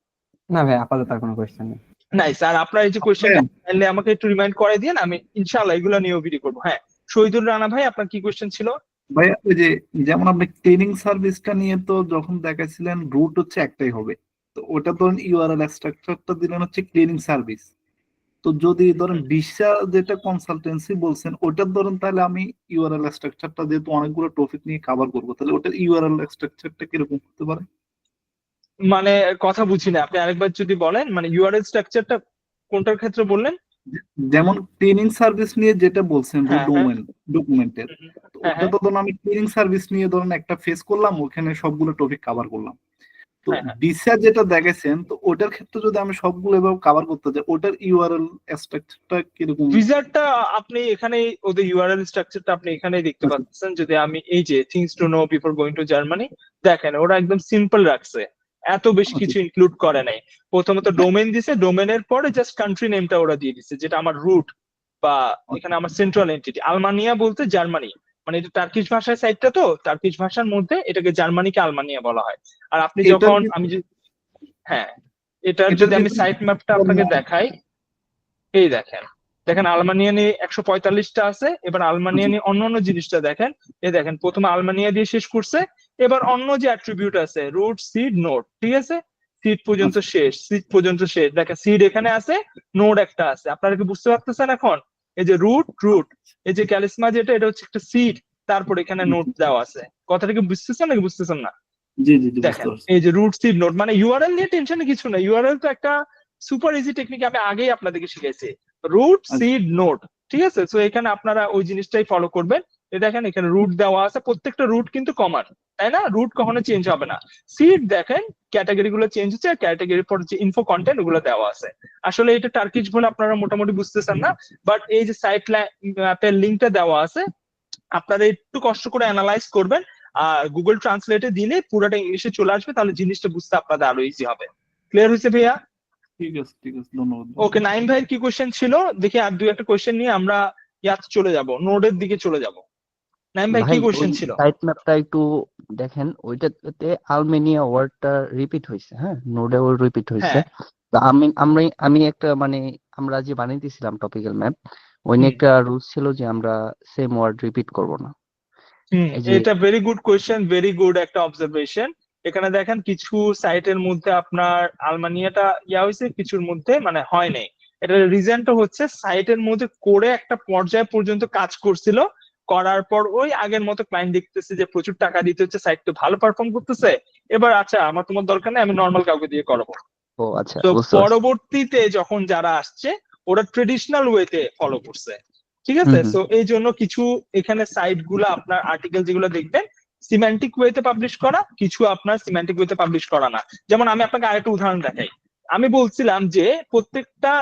না ভাই, আপাতত আর কোনো কোয়েশ্চেন নেই। নাই স্যার, আপনার এই যে কোয়েশ্চেনটা কাইন্ডলি আমাকে একটু রিমাইন্ড করে দিন, আমি ইনশাল্লাহ এগুলো নিয়েও ভিডিও করবো। হ্যাঁ, শহীদুর রানা ভাই আপনার কি কোয়েশ্চেন ছিল? ভাই ওই যে যেমন আপনি ট্রেনিং সার্ভিসটা নিয়ে তো যখন দেখাছিলেন রুট হচ্ছে একটাই হবে, তো ওটা ধরেন ইউআরএল স্ট্রাকচারটা দিলেন হচ্ছে ক্লিনিং সার্ভিস। তো যদি ধরেন বিশ্বা যেটা কনসালটেন্সি বলছেন ওটার ধরেন তাহলে আমি ইউআরএল স্ট্রাকচারটা যেহেতু অনেকগুলো টপিক নিয়ে কভার করবো, তাহলে ওটার ইউআরএল স্ট্রাকচারটা কিরকম হতে পারে? মানে কথা বুঝি না, আপনি আরেকবার যদি বলেন, মানে ইউআরএল স্ট্রাকচারটা কোনটার ক্ষেত্রে বললেন? যেমন ট্রেনিং সার্ভিস নিয়ে যেটা বলছেন রুট হ্যাঁ হ্যাঁ ডকুমেন্টের, তো হ্যাঁ ওটা তো ধরুন আমি ট্রেনিং সার্ভিস নিয়ে ধরেন একটা ফেস করলাম, ওখানে সবগুলো টপিক কভার করলাম। তো হ্যাঁ হ্যাঁ। ভিসা যেটা দেখেছেন, তো ওটার ক্ষেত্রে যদি আমি সবগুলো এভাবে কভার করতে যাই ওটার ইউআরএল স্ট্রাকচারটা কিরকম? ভিসারটা আপনি এখানে ওদের ইউআরএল স্ট্রাকচারটা আপনি এখানেই দেখতে পাচ্ছেন। যদি আমি এই যে things to know before going to Germany, দেখেন ওরা একদম সিম্পল রাখছে, এত বেশি কিছু ইনক্লুড করে নাই। প্রথমত ডোমেন দিছে, ডোমেনের পরে জাস্ট কান্ট্রি নেমটা ওরা দিয়ে দিছে, যেটা আমার রুট বা এখানে আমার সেন্ট্রাল এন্টিটি। আলমানিয়া বলতে জার্মানি, মানে এটা টার্কিশ ভাষায় সাইটটা, তো টার্কিশ ভাষার মধ্যে এটাকে জার্মানিকে আলমানিয়া বলা হয়। আর আপনি যখন আমি হ্যাঁ, এটার যদি আমি সাইট ম্যাপটা আপনাকে দেখাই, এই দেখেন, দেখেন আলমানিয়া নিয়ে 145টা আছে। এবার আলমানিয়া নিয়ে অন্যান্য জিনিসটা দেখেন, এই দেখেন প্রথমে আলমানিয়া দিয়ে শেষ করছে, এবার অন্য যে অ্যাট্রিবিউট আছে রুট সিড নোড, ঠিক আছে, সিড পর্যন্ত শেষ, সিড পর্যন্ত শেষ। দেখেন সিড এখানে আছে, নোড একটা আছে, আপনারা কি বুঝতে পারতেছেন এখন? এই যে রুট রুট, এই যে ক্যালিসমা যেটা, এটা হচ্ছে একটা সিড, তারপর এখানে নোড দেওয়া আছে। কথাটা কি বুঝতেছেন নাকি বুঝতেছেন না? জি জি জি, দেখেন এই যে রুট সিড নোড, মানে ইউআরএল নিয়ে টেনশনে কিছু না, ইউআরএল তো একটা সুপার ইজি টেকনিক, আমি আগেই আপনাদেরকে শিখাইছি, রুট সিড নোড, ঠিক আছে? তো এখানে আপনারা ওই জিনিসটাই ফলো করবেন। এই দেখেন এখানে রুট দেওয়া আছে, প্রত্যেকটা রুট কিন্তু কমন, তাই না? রুট কখনো চেঞ্জ হবে না। সিড দেখেন ক্যাটাগরি গুলো চেঞ্জ হচ্ছে, আর ক্যাটাগরির পর যে ইনফো কন্টেন্ট ওগুলো দেওয়া আছে। আসলে এটা টার্কিশ বলে আপনারা মোটামুটি বুঝতেছেন না, বাট এই যে সাইট ম্যাপের লিঙ্কটা দেওয়া আছে, আপনারা একটু কষ্ট করে অ্যানালাইজ করবেন, আর গুগল ট্রান্সলেটে দিলে পুরোটা ইংলিশে চলে আসবে, তাহলে জিনিসটা বুঝতে আপনাদের আরো ইজি হবে। ক্লিয়ার হয়েছে ভাইয়া? ঠিক আছে ঠিক আছে, ধন্যবাদ। ওকে, নাইম ভাইয়ের কি কোশ্চেন ছিল দেখি, আর দুই একটা কোশ্চেন নিয়ে আমরা ইয়াতে চলে যাব, নোডের দিকে চলে যাব। নাইম ভাই কি ভাই কোশ্চেন ওই ছিল? সাইট ম্যাপটা একটু দেখেন, ওইটাতে আলমেনিয়া ওয়ার্ডটা রিপিট হয়েছে, হ্যাঁ নোডেও রিপিট হয়েছে। হ্যাঁ তো আমি একটা মানে আমরা যে বানাইতেছিলাম টপিক্যাল ম্যাপ, ওই নিয়ে একটা রুলস ছিল যে আমরা সেম ওয়ার্ড রিপিট করব না। এই যে এটা very good question, very good একটা অবজারভেশন। এখানে দেখেন কিছু সাইটের মধ্যে আপনার আলমানিয়াটা ইয়া হয়েছে, কিছুর মধ্যে মানে হয় নাই। এটার রিজনটা হচ্ছে সাইটের মধ্যে করে একটা পর্যায় পর্যন্ত কাজ করছিল, করার পর ওই আগের মতো ক্লায়েন্ট দেখতেছে যে প্রচুর টাকা দিতে হচ্ছে, সাইট তো ভালো পারফর্ম করতেছে, এবার আচ্ছা আমার তোমার দরকার নেই, আমি নর্মাল কাউকে দিয়ে করাবো। ও আচ্ছা তো বুঝতে পারছি। পরবর্তীতে যখন যারা আসছে ওরা ট্রেডিশনাল ওয়েতে ফলো করছে, ঠিক আছে? সো এই জন্য কিছু এখানে সাইট গুলো আপনার আর্টিকেল যেগুলো দেখবেন সিম্যান্টিক ওয়েতে পাবলিশ করা, কিছু আপনার সিম্যান্টিক ওয়েতে পাবলিশ করা না। যেমন আমি আপনাকে আরেকটা উদাহরণ দেখাই। আমি বলছিলাম যে প্রত্যেকটা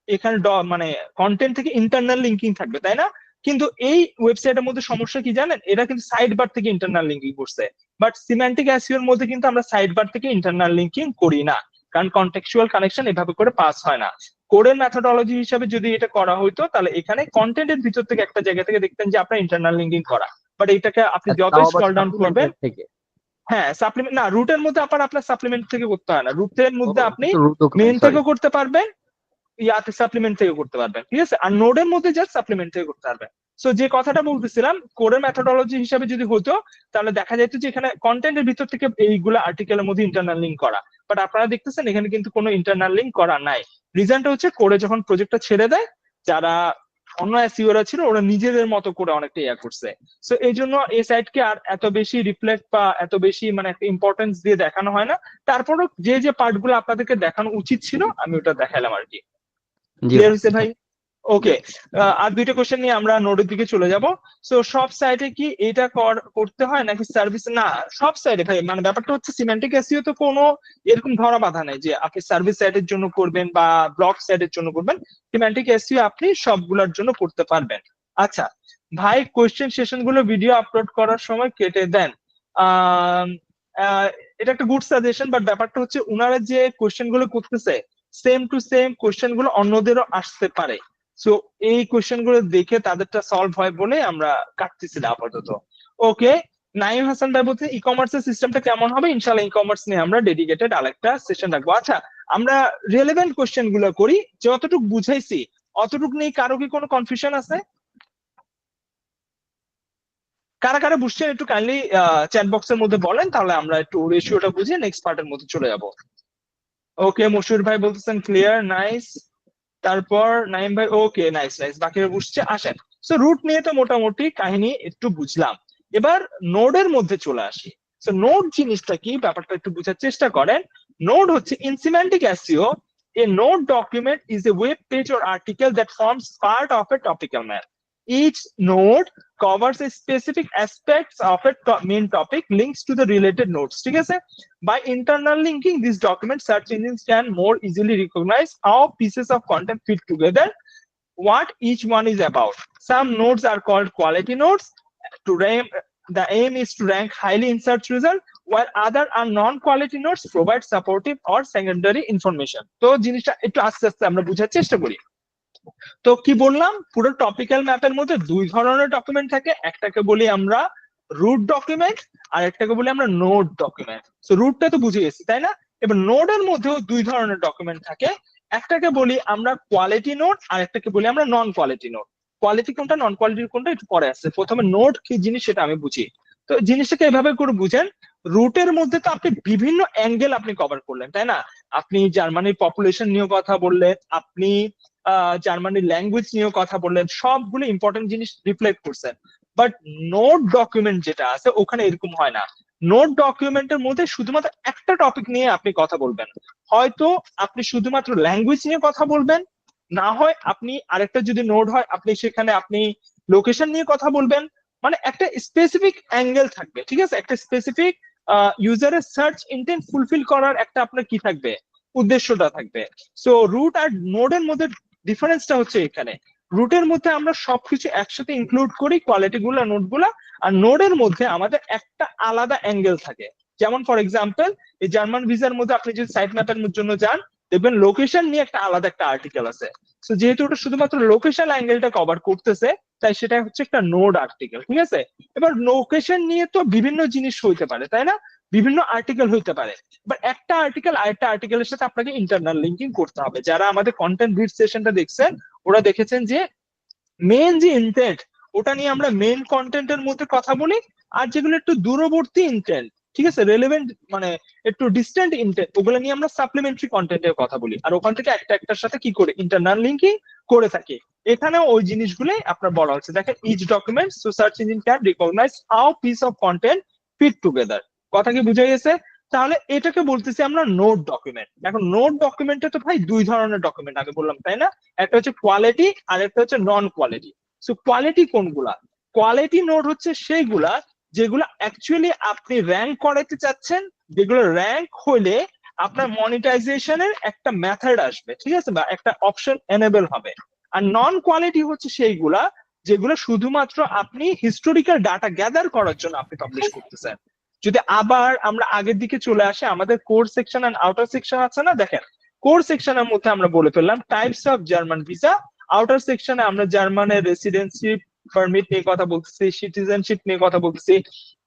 এখানে মানে কন্টেন্ট থেকে ইন্টারনাল লিঙ্কিং থাকবে, তাই না? কিন্তু এই ওয়েবসাইটের মধ্যে সমস্যা কি জানেন, এটা কিন্তু সাইড বার থেকে ইন্টারনাল লিঙ্কিং করছে, বাট সিম্যান্টিক এসইও এর মধ্যে কিন্তু আমরা সাইড বার থেকে ইন্টারনাল লিঙ্কিং করি না, কারণ কন্টেক্সচুয়াল কানেকশন এভাবে করে পাস হয় না। কোডের মেথোডোলজি হিসাবে যদি এটা করা হইতো তাহলে এখানে কন্টেন্টের ভিতর থেকে একটা জায়গা থেকে দেখতেন যে আপনার ইন্টারনাল লিঙ্কিং করা, বাট এটাকে আপনি যত তাও আবার স্ক্রল ডাউন করবেন, supplement থেকে হ্যাঁ সাপ্লিমেন্ট না, রুটের মধ্যে আপনার সাপ্লিমেন্ট থেকে করতে হয় না, রুটের মধ্যে আপনি root মেন sorry থেকেও করতে পারবেন, ইয়াতে সাপ্লিমেন্ট থেকে করতে পারবেন, ঠিক আছে? আর নোডের মধ্যে জাস্ট সাপ্লিমেন্ট থেকে করতে পারবেন। সো যে কথাটা বলতেছিলাম, কোডের মেথোডোলজি হিসাবে যদি হতো তাহলে দেখা যেত যে এখানে কন্টেন্টের ভিতর থেকে এইগুলো আর্টিকেলের মধ্যে ইন্টারনাল লিঙ্ক করা, বাট আপনারা দেখতেছেন এখানে কিন্তু কোনো ইন্টারনাল লিঙ্ক করা নাই। রিজনটা হচ্ছে কোডে যখন প্রজেক্টটা ছেড়ে দেয়, যারা অন্য এসইওরা ছিল ওরা নিজেদের মতো করে অনেকটা ইয়া করছে। সো এই জন্য এই সাইটকে আর এত বেশি রিফ্লেক্ট বা এত বেশি মানে একটা ইম্পর্টেন্স দিয়ে দেখানো হয় না। তারপরও যে পার্ট গুলো আপনাদেরকে দেখানো উচিত ছিল আমি ওটা দেখালাম আর কি। জি ক্লিয়ার ভাই। হয়েছে ভাই? ওকে, আর দুইটা কোশ্চেন নিয়ে আমরা নোডের দিকে চলে যাব। সো সব সাইটে কি এটা করতে হয় নাকি সার্ভিস? না, সব সাইটে ভাই, মানে ব্যাপারটা হচ্ছে সিম্যান্টিক এসইও তো কোনো এরকম ধরা বাধা নাই যে আপনি সার্ভিস সাইটের জন্য করবেন বা ব্লগ সাইটের জন্য করবেন, সিম্যান্টিক এসইও আপনি সবগুলোর জন্য করতে পারবেন। আচ্ছা ভাই, কোশ্চেন সেশন গুলো ভিডিও আপলোড করার সময় কেটে দেন। আহ আহ, এটা একটা গুড সাজেশন, বাট ব্যাপারটা হচ্ছে উনারা যে কোশ্চেন গুলো করতেছে সেম টু সেম কোশ্চেন গুলো অন্যদেরও আসতে পারে। সো এই কোশ্চেন গুলো দেখে তাদেরটা সলভ হয় বলে আমরা কাটতেছি না আপাতত। ওকে, নাইম হাসান ভাই বলতে ই কমার্সের সিস্টেমটা কেমন হবে? ইনশাআল্লাহ ই কমার্স নিয়ে আমরা ডেডিকেটেড আরেকটা সেশন রাখবো। আচ্ছা, আমরা রেলেভেন্ট কোশ্চেন গুলো করি, যতটুকু বুঝাইছি অতটুকু নিয়ে কারো কি কোনো কনফিউশন আছে? কারা কারা বুঝছেন একটু কাইন্ডলি চ্যাট বক্সের মধ্যে বলেন, তাহলে আমরা একটু রেশিওটা বুঝে নেক্সট পার্টের মধ্যে চলে যাব। ওকে, মশুর ভাই বলতেছেন ক্লিয়ার, নাইস। তারপর নাইম ভাই, ওকে নাইস নাইস, বাকিরা বুঝছে। আসেন, সো রুট নিয়ে তো মোটামুটি কাহিনী একটু বুঝলাম, এবার নোডের মধ্যে চলে আসি। সো নোড জিনিসটা কি, ব্যাপারটা একটু বোঝার চেষ্টা করেন। নোড হচ্ছে in semantic SEO a node document is a web page or article that forms part of a topical map. Each node covers a specific aspects of a main topic, links to the related nodes, ঠিক আছে? By internal linking these documents, search engines can more easily recognize how pieces of content fit together, what each one is about. Some nodes are called quality nodes. The aim is to rank highly in search results, while other are non-quality nodes provide supportive or secondary information. তো জিনিসটা একটু আস্তে আস্তে আমরা বোঝার চেষ্টা করি। তো কি বললাম, পুরো টপিক্যাল ম্যাপের মধ্যে দুই ধরনের ডকুমেন্ট থাকে, একটাকে বলি আমরা রুট ডকুমেন্ট আর একটাকে বলি আমরা নোড ডকুমেন্ট। তো রুটটা তো বুঝে গেছি, তাই না? এবার নোডের মধ্যেও দুই ধরনের ডকুমেন্ট থাকে, একটাকে বলি আমরা কোয়ালিটি নোড আর একটাকে বলি আমরা নন কোয়ালিটি নোড। কোয়ালিটি কোনটা নন কোয়ালিটি কোনটা একটু পরে আসছে, প্রথমে নোড কি জিনিস সেটা আমি বুঝি। তো জিনিসটাকে এভাবে করে বুঝেন, রুটের মধ্যে তো আপনি বিভিন্ন অ্যাঙ্গেল আপনি কভার করলেন, তাই না? আপনি জার্মানির পপুলেশন নিয়ে কথা বললেন, আপনি জার্মানির ল্যাঙ্গুয়েজ নিয়েও কথা বললেন, সবগুলো ইম্পর্টেন্ট জিনিস রিফ্লেক্ট করছেন। বাট নোট ডকুমেন্ট যেটা আছে ওখানে এরকম হয় না। নোট ডকুমেন্টের মধ্যে শুধুমাত্র একটা টপিক নিয়ে আপনি কথা বলবেন, হয়তো আপনি শুধুমাত্র ল্যাঙ্গুয়েজ নিয়ে কথা বলবেন, না হয় আপনি আরেকটা যদি নোট হয় আপনি সেখানে আপনি লোকেশন নিয়ে কথা বলবেন, মানে একটা স্পেসিফিক অ্যাঙ্গেল থাকবে, ঠিক আছে? একটা স্পেসিফিক ইউজারের সার্চ ইন্টেন্ট ফুলফিল করার একটা আপনার কি থাকবে, উদ্দেশ্যটা থাকবে। সো রুট আর নোডের মধ্যে ডিফারেন্সটা হচ্ছে এখানে, রুটের মধ্যে আমরা সবকিছু একসাথে ইনক্লুড করি, কোয়ালিটি গুলা নোট গুলা, আর নোডের মধ্যে আমাদের একটা আলাদা অ্যাঙ্গেল থাকে। যেমন ফর এক্সাম্পল এই জার্মান ভিসার মধ্যে আপনি যদি সাইট ম্যাপের জন্য যান, দেখবেন লোকেশন নিয়ে একটা আলাদা একটা আর্টিকেল আছে। সো যেহেতু ওটা শুধুমাত্র লোকেশন অ্যাঙ্গেলটা কভার করতেছে, তাই সেটা হচ্ছে একটা নোড আর্টিকেল, ঠিক আছে? এবার লোকেশন নিয়ে তো বিভিন্ন জিনিস হইতে পারে, তাই না? বিভিন্ন আর্টিকেল হইতে পারে, বাট একটা আর্টিকেল আরেকটা আর্টিকেলের সাথে আপনাকে ইন্টারনাল লিঙ্কিং করতে হবে। যারা আমাদের কন্টেন্ট ভিড সেশনটা দেখছেন ওরা দেখেছেন যে মেন যে ইন্টেন্ট ওটা নিয়ে আমরা মেন কন্টেন্টের মধ্যে কথা বলি, আর যেগুলো একটু দূরবর্তী ইন্টেন্ট, ঠিক আছে, রেলেভেন্ট মানে একটু ডিস্টেন্ট ইন্টেন্ট, ওগুলো নিয়ে আমরা সাপ্লিমেন্টারি কন্টেন্টের কথা বলি, আর ওখান থেকে একটা একটার সাথে কি করে ইন্টারনাল লিঙ্কিং করে থাকি। এখানে ওই জিনিসগুলোই আপনার বলা হচ্ছে। দেখেন, each document so search engine can recognise how piece of content fit together. কথা কি বুঝা গেছে? তাহলে এটাকে বলতেছি আমরা নোট ডকুমেন্ট। এখন নোট ডকুমেন্টে তো ভাই দুই ধরনের ডকুমেন্ট আমি বললাম, তাই না? একটা হচ্ছে কোয়ালিটি আর একটা হচ্ছে নন কোয়ালিটি। সো কোয়ালিটি কোনগুলা? কোয়ালিটি নোড হচ্ছে সেইগুলা যেগুলো অ্যাকচুয়ালি আপনি র্যাঙ্ক করাতে চাচ্ছেন, যেগুলো র্যাঙ্ক হলে আপনার মনিটাইজেশনের একটা মেথড আসবে, ঠিক আছে, বা একটা অপশন এনেবল হবে। আর নন কোয়ালিটি হচ্ছে সেইগুলা যেগুলো শুধুমাত্র আপনি হিস্টোরিক্যাল ডাটা গ্যাদার করার জন্য আপনি পাবলিশ করতেছেন। যদি আবার আমরা আগের দিকে চলে আসি, আমাদের core section and outer section আছে না, দেখেন কোর সেকশনের মধ্যে আমরা বলে ফেললাম types of German visa, outer সেকশনে আমরা জার্মানের রেসিডেন্সি পারমিট নিয়ে কথা বলতেছি, সিটিজেনশিপ নিয়ে কথা বলতেছি,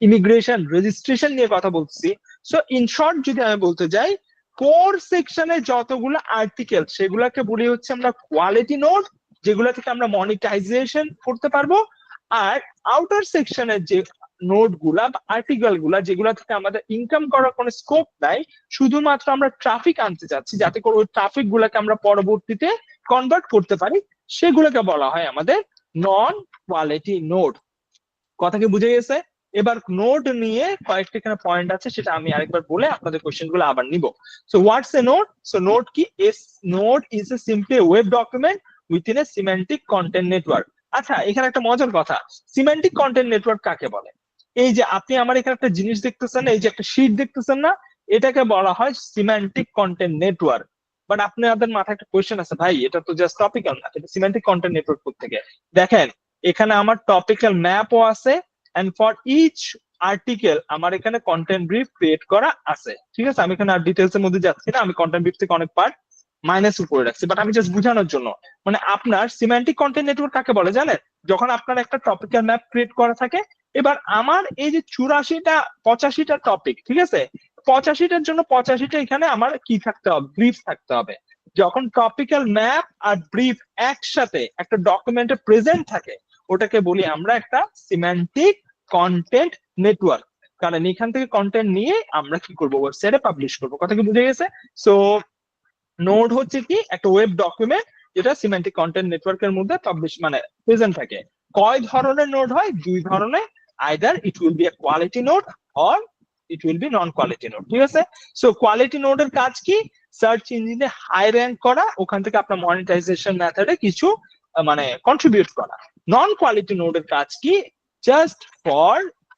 ইমিগ্রেশন রেজিস্ট্রেশন নিয়ে কথা বলতেছি। সো ইন শর্ট যদি আমি বলতে যাই, কোর সেকশনে যতগুলো আর্টিকেল সেগুলোকে বলি হচ্ছে আমরা কোয়ালিটি নোড, যেগুলো থেকে আমরা মনিটাইজেশন করতে পারবো। আর আউটার সেকশনের যে নোট গুলা বা আর্টিকেল গুলা যেগুলো থেকে আমাদের ইনকাম করার কোনো স্কোপ নাই, শুধুমাত্র আমরা ট্রাফিক আনতে চাচ্ছি যাতে করে ওই ট্রাফিক গুলাকে আমরা পরবর্তীতে কনভার্ট করতে পারি, সেগুলোকে বলা হয় আমাদের নন কোয়ালিটি নোড। কথা কি বুঝে গেছে? এবার নোড নিয়ে কয়েকটা এখানে পয়েন্ট আছে, সেটা আমি আরেকবার বলে আপনাদের কোশ্চেন গুলো আবার নিব। সো হোয়াটস এ নোড? সো নোড কি? Node is a simply web document within a semantic content network. আচ্ছা, এখানে একটা মজার কথা, সিমেন্টিক কন্টেন্ট নেটওয়ার্ক কাকে বলে? এই যে আপনি আমার এখানে একটা জিনিস দেখতেছেন, এই যে একটা শীট দেখতেছেন না, এটাকে বলা হয় সিমেন্টিক কন্টেন্ট নেটওয়ার্ক। বাট আপনাদের মাথায় একটা কোয়েশ্চেন আছে, ভাই এটা তো জাস্ট টপিক্যাল না, এটা সিমেন্টিক কন্টেন্ট নেটওয়ার্ক থেকে। দেখেন এখানে আমার টপিক্যাল ম্যাপও আছে, এন্ড ফর ইচ আর্টিকেল আমার এখানে কন্টেন্ট ব্রিফ ক্রিয়েট করা আছে, ঠিক আছে। আমি এখানে আর ডিটেলস এর মধ্যে যাচ্ছি না, আমি কন্টেন্ট ব্রিফ থেকে অনেক পার্ট মাইনাস করে রাখছি, বাট আমি জাস্ট বোঝানোর জন্য। মানে আপনার সিমেন্টিক কন্টেন্ট নেটওয়ার্ক কাকে বলে জানেন? যখন আপনার একটা টপিক্যাল ম্যাপ ক্রিয়েট করা থাকে, এবার আমার এই যে 84টা 85টা টপিক, ঠিক আছে, 85টার জন্য 85টা এখানে আমার কি থাকতে হবে? ব্রিফ থাকতে হবে। যখন টপিক্যাল ম্যাপ আর ব্রিফ একসাথে একটা ডকুমেন্টে প্রেজেন্ট থাকে, ওটাকে বলি আমরা একটা সিমেন্টিক কন্টেন্ট নেটওয়ার্ক। কারণ এখান থেকে কন্টেন্ট নিয়ে আমরা কি করবো? ওয়েবসাইটে পাবলিশ করবো। কথা কি বুঝে গেছে? সো নোড হচ্ছে কি? একটা ওয়েব ডকুমেন্ট যেটা সিমেন্টিক কন্টেন্ট নেটওয়ার্কের মধ্যে পাবলিশ মানে প্রেজেন্ট থাকে। কয় ধরনের নোড হয়? দুই ধরনের, either it will B A quality node or it will be non quality node, ঠিক আছে। সো কোয়ালিটি নোডের কাজ কি? সার্চ ইঞ্জিনে হাই র্যাঙ্ক করা, ওখান থেকে আপনার মনিটাইজেশন মেথডে কিছু মানে কন্ট্রিবিউট করা। নন কোয়ালিটি নোডের কাজ কি? জাস্ট ফর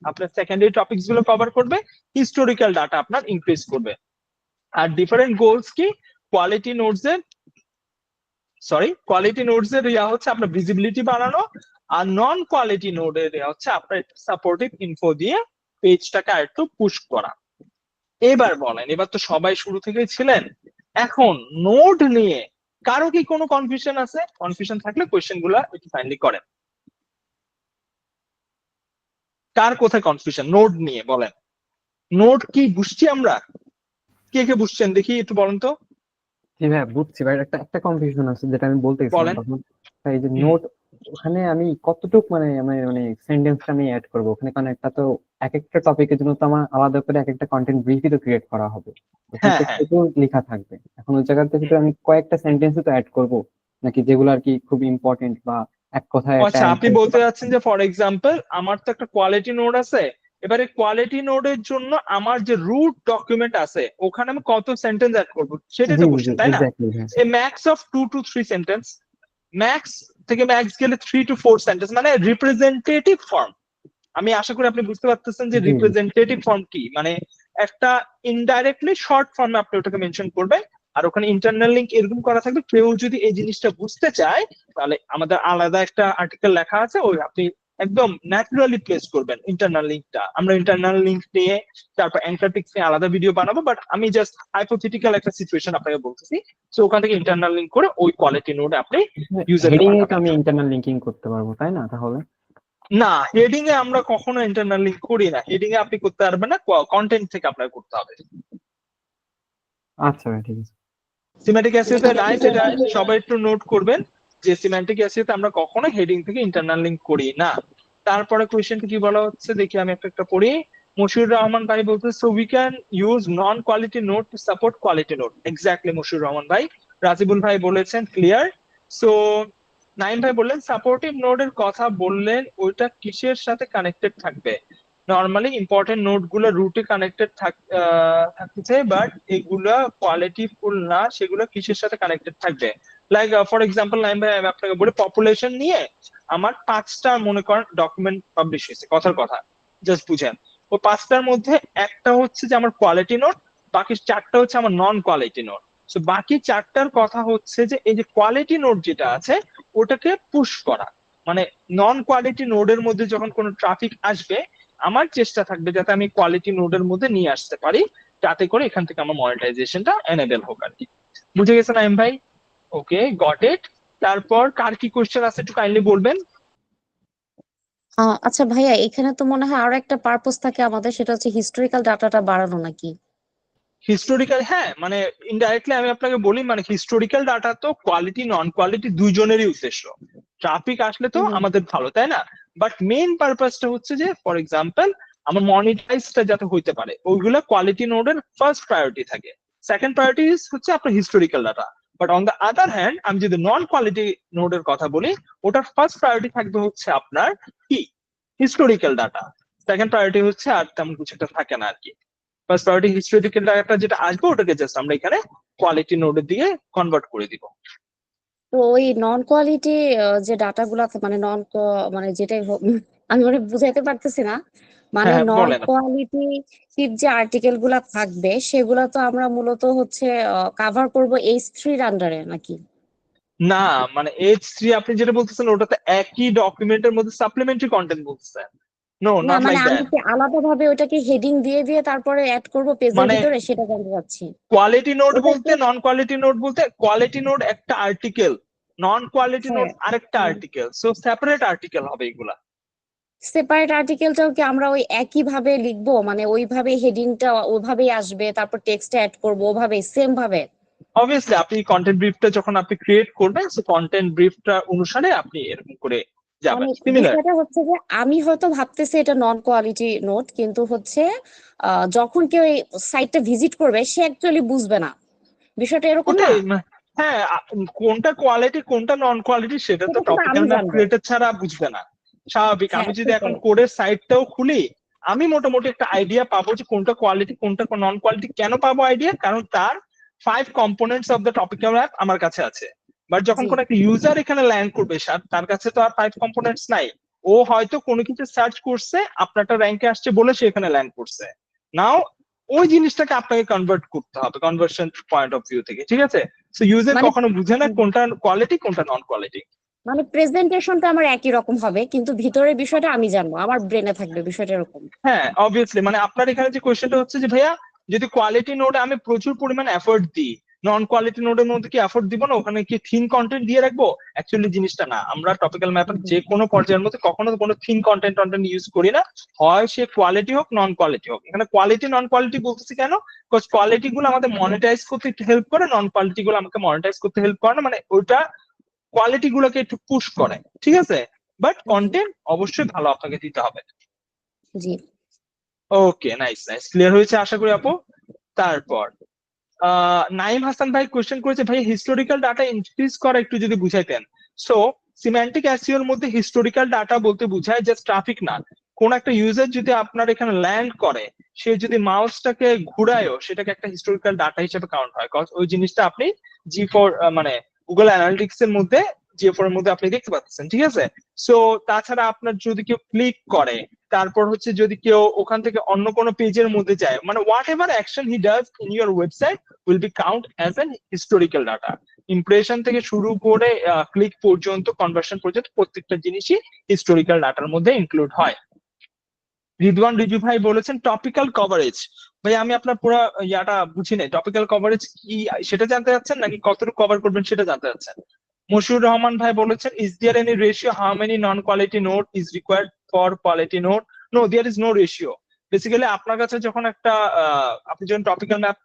আপনার সেকেন্ডারি টপিকস গুলো কভার করবে, হিস্টোরিক্যাল ডাটা আপনার ইনক্রিজ করবে। আর ডিফারেন্ট গোলস কি? কোয়ালিটি নোডস এর ইয়া হচ্ছে আপনার ভিজিবিলিটি বাড়ানো, আর নন কোয়ালিটি নোডের ইয়া হচ্ছে আপনার সাপোর্টিভ ইনফো দিয়ে পেজটাকে আর একটু পুশ করা। এবার বলেন, এবার তো সবাই শুরু থেকেই ছিলেন, এখন নোড নিয়ে কারো কি কোনো কনফিউশন আছে? কনফিউশন থাকলে কোয়েশ্চেন গুলা একটু ফাইন্ডলি করেন। কার কোথায় কনফিউশন নোড নিয়ে? বলেন, নোড কি বুঝছি আমরা? কে কে বুঝছেন দেখি একটু বলেন তো। জি ভাই বুঝছি ভাই, একটা একটা কনফিউশন আছে যেটা আমি বলতে গেছিলাম বলেন। তখন। এই যে নোট, ওখানে আমি কতটুক মানে মানে মানে সেন্টেন্সটা আমি অ্যাড করবো ওখানে, কারণ একটা তো এক একটা টপিকের জন্য তো আমার আলাদা করে এক একটা কন্টেন্ট ব্রিফই তো ক্রিয়েট করা হবে, ওখানে হ্যাঁ তো হ্যাঁ, সেটাও লেখা থাকবে। এখন ওই জায়গাতে শুধু আমি কয়েকটা সেন্টেন্সই তো অ্যাড করবো, নাকি যেগুলো আর কি খুব ইম্পর্টেন্ট বা এক কথায় একটা আচ্ছা আপনি answer। বলতে যাচ্ছেন যে ফর এক্সাম্পল আমার তো একটা কোয়ালিটি নোড আছে, এবারে কোয়ালিটি নোডের জন্য আমার যে রুট ডকুমেন্ট আছে ওখানে আমি কত সেন্টেন্স অ্যাড করব সেটাই জি তো জি কোশ্চেন, তাই না? এক্স্যাক্টলি হ্যাঁ। A max of 2 to 3 sentence, max থেকে ম্যাক্স গেলে 3 to 4 সেন্টেন্স, মানে রিপ্রেজেন্টেটিভ ফর্ম। আমি আশা করি আপনি বুঝতে পারতেছেন যে জি জি রিপ্রেজেন্টেটিভ ফর্ম কি, মানে একটা ইনডাইরেক্টলি শর্ট ফর্মে আপনি ওটাকে মেনশন করবেন, আর ওখানে ইন্টারনাল লিংক এরকম করা থাকবে। কেউ যদি এই জিনিসটা বুঝতে চায় তাহলে আমাদের আলাদা একটা আর্টিকেল লেখা আছে, ওই আপনি একদম ন্যাচারালি প্লেস করবেন ইন্টারনাল লিংকটা। আমরা ইন্টারনাল লিংক নিয়ে তারপর অ্যাঙ্কার টিক্স নিয়ে আলাদা ভিডিও বানাবো, বাট আমি জাস্ট হাইপোথেটিক্যাল একটা সিচুয়েশন আপনাকে বলতেছি। তো ওখান থেকে ইন্টারনাল লিংক করে ওই কোয়ালিটি নোডে আপনি ইউজারকে হেডিং এ তো পাঠাবেন। আমি ইন্টারনাল লিঙ্কিং করতে পারবো তাই না তাহলে? না, হেডিং এ আমরা কখনো ইন্টারনাল লিংক করি না, হেডিং এ আপনি করতে পারবেন না, কন্টেন্ট থেকে আপনার করতে হবে। আচ্ছা ভাই ঠিক আছে। সিমেন্টিক অ্যাসিওতে রাইট, এটা সবাই একটু নোট করবেন যে সিমেন্টিক অ্যাসিওতে আমরা কখনো হেডিং থেকে ইন্টারনাল লিংক করি না। তারপরে কোয়েশ্চেনটা কি বলা হচ্ছে দেখি, আমি একটা একটা পড়ি। মশিউর রহমান ভাই বলতে, so we can use non quality node to support quality node. Exactly Mashiur Rahman ভাই। রাজিবুল ভাই বলেছেন ক্লিয়ার। সো নাইম ভাই বললেন সাপোর্টিভ নোডের কথা বললেন, ওইটা কিসের সাথে কানেক্টেড থাকবে? নর্মালি ইম্পর্টেন্ট নোট গুলো রুটে কানেক্টেড থাকতে চাই, বাট এগুলা কোয়ালিটি ফুল না, সেগুলো কিসের সাথে কানেক্টেড থাকবে। লাইক ফর এক্সাম্পল নাইম ভাই আমি আপনাকে বলি, পপুলেশন নিয়ে আমার 5টা মনে করেন ডকুমেন্ট পাবলিশ হয়েছে, কথার কথা জাস্ট বুঝেন। ও 5টার মধ্যে একটা হচ্ছে যে আমার কোয়ালিটি নোট, বাকি 4টা হচ্ছে আমার নন কোয়ালিটি নোট। সো বাকি 4টার কথা হচ্ছে যে এই যে কোয়ালিটি নোট যেটা আছে ওটাকে পুশ করা, মানে নন কোয়ালিটি নোডের মধ্যে যখন কোনো ট্রাফিক আসবে আমার চেষ্টা থাকবে যাতে আমি কোয়ালিটি নোডের মধ্যে নিয়ে আসতে পারি, যাতে করে এখান থেকে আমার মনিটাইজেশনটা এনেবল হোক আর কি। বুঝে গেছেন নাইম ভাই? ওকে, গট ইট। তারপর কার কি কোশ্চেন আছে একটু কাইন্ডলি বলবেন। আচ্ছা ভাইয়া, এখানে তো মনে হয় আরো একটা পারপোজ থাকে আমাদের, সেটা হচ্ছে হিস্টোরিক্যাল ডাটাটা বাড়ানো নাকি? হিস্টোরিক্যাল, হ্যাঁ, মানে ইনডাইরেক্টলি আমি আপনাকে বলি, মানে হিস্টোরিক্যাল ডাটা তো কোয়ালিটি নন কোয়ালিটি দুইজনেরই উদ্দেশ্য। ট্রাফিক আসলে তো আমাদের ভালো, তাই না? বাট মেইন পারপাসটা হচ্ছে যে ফর এক্সাম্পল আমার মনিটাইজটা যাতে হইতে পারে, ওইগুলো কোয়ালিটি নোডের ফার্স্ট প্রায়োরিটি থাকে। সেকেন্ড প্রায়োরিটি হচ্ছে আপনার historical data. But on the other hand আমি যদি নন কোয়ালিটি নোডের কথা বলি, ওটার ফার্স্ট প্রায়োরিটি থাকবে হচ্ছে আপনার কি হিস্টোরিক্যাল ডাটা। সেকেন্ড প্রায়োরিটি হচ্ছে আর তেমন কিছু একটা থাকে না আর কি। ফার্স্ট প্রায়োরিটি হিস্টোরিক্যাল ডাটা যেটা আসবে ওটাকে জাস্ট আমরা এখানে কোয়ালিটি নোডের দিকে কনভার্ট করে দিব। তো ওই নন কোয়ালিটি যে ডাটাগুলো আছে, মানে মানে যেটাই হোক, আমি মানে বুঝাইতে পারতেছি না। মানে হ্যাঁ নন বলেন। কোয়ালিটি যে আর্টিকেল গুলা থাকবে সেগুলা তো আমরা মূলত হচ্ছে কাভার করব H3 আন্ডারে নাকি? না, মানে H3 আপনি যেটা বলতেছেন ওটাতে একই ডকুমেন্টের মধ্যে সাপ্লিমেন্টারি কন্টেন্ট বলতেছেন। নো, না নট মানে লাইক আমি দ্যাট। কি আলাদা ভাবে ওটাকে হেডিং দিয়ে দিয়ে তারপরে অ্যাড করব পেজের মানে ভিতরে, সেটা জানতে চাচ্ছি। কোয়ালিটি নোড ওটা বলতে, নন কোয়ালিটি নোড বলতে, কোয়ালিটি নোড একটা আর্টিকেল, নন কোয়ালিটি নোড হ্যাঁ, আরেকটা আর্টিকেল, সো সেপারেট আর্টিকেল হবে এগুলা। সেপারেট আর্টিকেলটাও কি আমরা ওই একই ভাবে লিখবো, মানে ওইভাবে হেডিংটা ওইভাবেই আসবে, তারপর টেক্সটটা অ্যাড করবো ওভাবে সেম ভাবে? অবভিয়াসলি আপনি কন্টেন্ট ব্রিফটা যখন আপনি ক্রিয়েট করবেন, সো কন্টেন্ট ব্রিফটা অনুসারে আপনি এরকম করে যাবেন, মানে সিমিলার। বিষয়টা হচ্ছে যে আমি হয়তো ভাবতেছি এটা নন কোয়ালিটি নোট, কিন্তু হচ্ছে যখন কেউ এই সাইটটা ভিজিট করবে সে অ্যাকচুয়ালি বুঝবে না, বিষয়টা এরকম না? ওটাই হ্যাঁ, কোনটা কোয়ালিটি কোনটা নন কোয়ালিটি সেটা তো সেটা কিন্তু টপিক্যাল আমি ম্যাপ জানবো। ক্রিয়েটর ছাড়া বুঝবে না, স্বাভাবিক। হ্যাঁ আমি যদি এখন সেটাই। কোডের সাইটটাও খুলি, আমি মোটামুটি একটা আইডিয়া পাবো যে কোনটা কোয়ালিটি কোনটা নন কোয়ালিটি। কেন পাবো আইডিয়া? কারণ তার 5 components of the topical map আমার কাছে আছে। বাট যখন জি। কোন একটা ইউজার এখানে ল্যান্ড করবে, তার কাছে তো আর 5 কম্পোনেন্টস নাই। ও হয়তো কোনো কিছু সার্চ করছে, আপনারটা র্যাঙ্কে আসছে বলে সে এখানে ল্যান্ড করছে। নাও ওই জিনিসটাকে আপনাকে কনভার্ট করতে হবে কনভার্সন পয়েন্ট অফ ভিউ থেকে, ঠিক আছে? সো ইউজার মানে কখনো বুঝে না কোনটা কোয়ালিটি কোনটা নন কোয়ালিটি। মানে প্রেজেন্টেশনটা আমার একই রকম হবে, কিন্তু ভিতরের বিষয়টা আমি জানবো, আমার ব্রেনে থাকবে বিষয়টা এরকম। হ্যাঁ অবভিয়াসলি, মানে আপনার এখানে যে কোয়েশ্চেনটা হচ্ছে যে ভাইয়া যদি কোয়ালিটি নোডে আমি প্রচুর পরিমাণ এফোর্ট দিই, নন কোয়ালিটি নোডের মধ্যে কি এফোর্ট দিব না, ওখানে কি থিন কন্টেন্ট দিয়ে রাখবো? অ্যাকচুয়ালি জিনিসটা না, আমরা টপিক্যাল ম্যাপের যে কোনো পর্যায়ের মধ্যে কখনো কোনো থিন কন্টেন্ট ইউজ করি না, হয় সে কোয়ালিটি হোক নন কোয়ালিটি হোক। এখানে কোয়ালিটি নন কোয়ালিটি বলতেছি কেন? বিকজ কোয়ালিটি গুলো আমাদের মনিটাইজ করতে একটু হেল্প করে, নন কোয়ালিটি গুলো আমাকে মনিটাইজ করতে হেল্প করে না, মানে ওইটা কোয়ালিটি গুলোকে একটু পুশ করে, ঠিক আছে? বাট কন্টেন্ট অবশ্যই ভালো আপনাকে দিতে হবে। জি। ওকে, নাইস নাইস, ক্লিয়ার হয়েছে আশা করি আপু। তারপর নাইম হাসান ভাই কোয়েশ্চেন করেছে, ভাই হিস্টোরিক্যাল ডাটা ইনক্রিজ করা একটু যদি বুঝাইতেন। সো সিম্যান্টিক এসইও এর মধ্যে হিস্টোরিক্যাল ডাটা বলতে বোঝায় জাস্ট ট্রাফিক না, কোন একটা ইউজার যদি আপনার এখানে ল্যান্ড করে, সে যদি মাউসটাকে ঘুরায়ও সেটাকে একটা হিস্টোরিক্যাল ডাটা হিসেবে কাউন্ট হয়। কজ ওই জিনিসটা আপনি G4 মানে গুগল অ্যানালিটিক্স এর মধ্যে, G4 এর মধ্যে আপনি দেখতে পাচ্ছেন, ঠিক আছে? সো তাছাড়া আপনার যদি কেউ ক্লিক করে, তারপর হচ্ছে যদি কেউ ওখান থেকে অন্য কোনো পেজের মধ্যে যায়, মানে what ever action he does in your website will be count as an historical data. Impression থেকে শুরু করে ক্লিক পর্যন্ত, কনভার্সন পর্যন্ত প্রত্যেকটা জিনিসই হিস্টোরিক্যাল ডাটার মধ্যে ইনক্লুড হয়। রিদওয়ান রিজু ভাই বলেছেন টপিক্যাল কভারেজ। ভাই আমি আপনার পুরো ইয়াটা বুঝি নাই, টপিক্যাল কভারেজ কি সেটা জানতে চাচ্ছেন নাকি কতটুকু কভার করবেন সেটা জানতে চাচ্ছেন? মশিউর রহমান ভাই বলেছেন is there any ratio how many non quality node is required for quality node? No, there is no ratio. Basically আপনার কাছে যখন একটা আপনি যখন টপিক্যাল ম্যাপ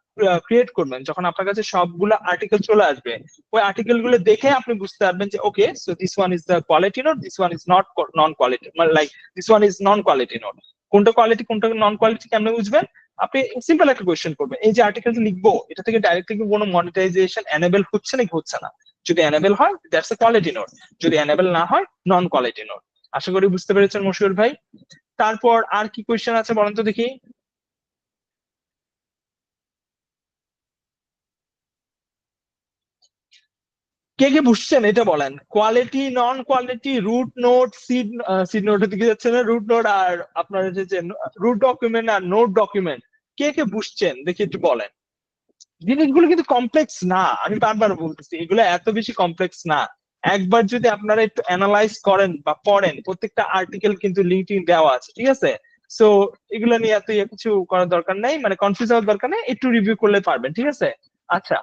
ক্রিয়েট করবেন, যখন আপনার কাছে সবগুলো আর্টিকেল চলে আসবে, ওই আর্টিকেল গুলো দেখে আপনি বুঝতে পারবেন যে okay, so this one is the quality note, this one is not non quality, মানে like this one is non quality note. কোনটা কোয়ালিটি কোনটা নন কোয়ালিটি কেমনে বুঝবেন? আপনি সিম্পল একটা কোয়েশ্চেন করবেন, এই যে আর্টিকেলটা লিখবো এটা থেকে ডাইরেক্টলি কোনো মনিটাইজেশন এনেবল হচ্ছে নাকি হচ্ছে না। যদি এনেবল হয় দ্যাটস এ কোয়ালিটি নোট, যদি এনেবল না হয় নন কোয়ালিটি নোট। আশা করি বুঝতে পেরেছেন মশিউর ভাই। তারপর আর কি কোয়েশ্চেন আছে বলেন তো দেখি। কে কে বুঝছেন এটা বলেন। Quality, non quality, root note, seed, seed নোটের দিকে যাচ্ছে না, রুট নোট আর আপনার হচ্ছে যে রুট ডকুমেন্ট আর নোট ডকুমেন্ট, কে কে বুঝছেন দেখি একটু বলেন। জিনিসগুলো কিন্তু কমপ্লেক্স না, আমি বারবার বলতেছি এগুলো এত বেশি কমপ্লেক্স না। একবার যদি আপনারা একটু অ্যানালাইজ করেন বা পড়েন, প্রত্যেকটা আর্টিকেল কিন্তু লিঙ্কডিন দেওয়া আছে, ঠিক আছে। সো এগুলো নিয়ে এত কিছু করার দরকার নাই, মানে কনফিউজ হওয়ার দরকার নেই, একটু রিভিউ করলে পারবেন, ঠিক আছে। আচ্ছা,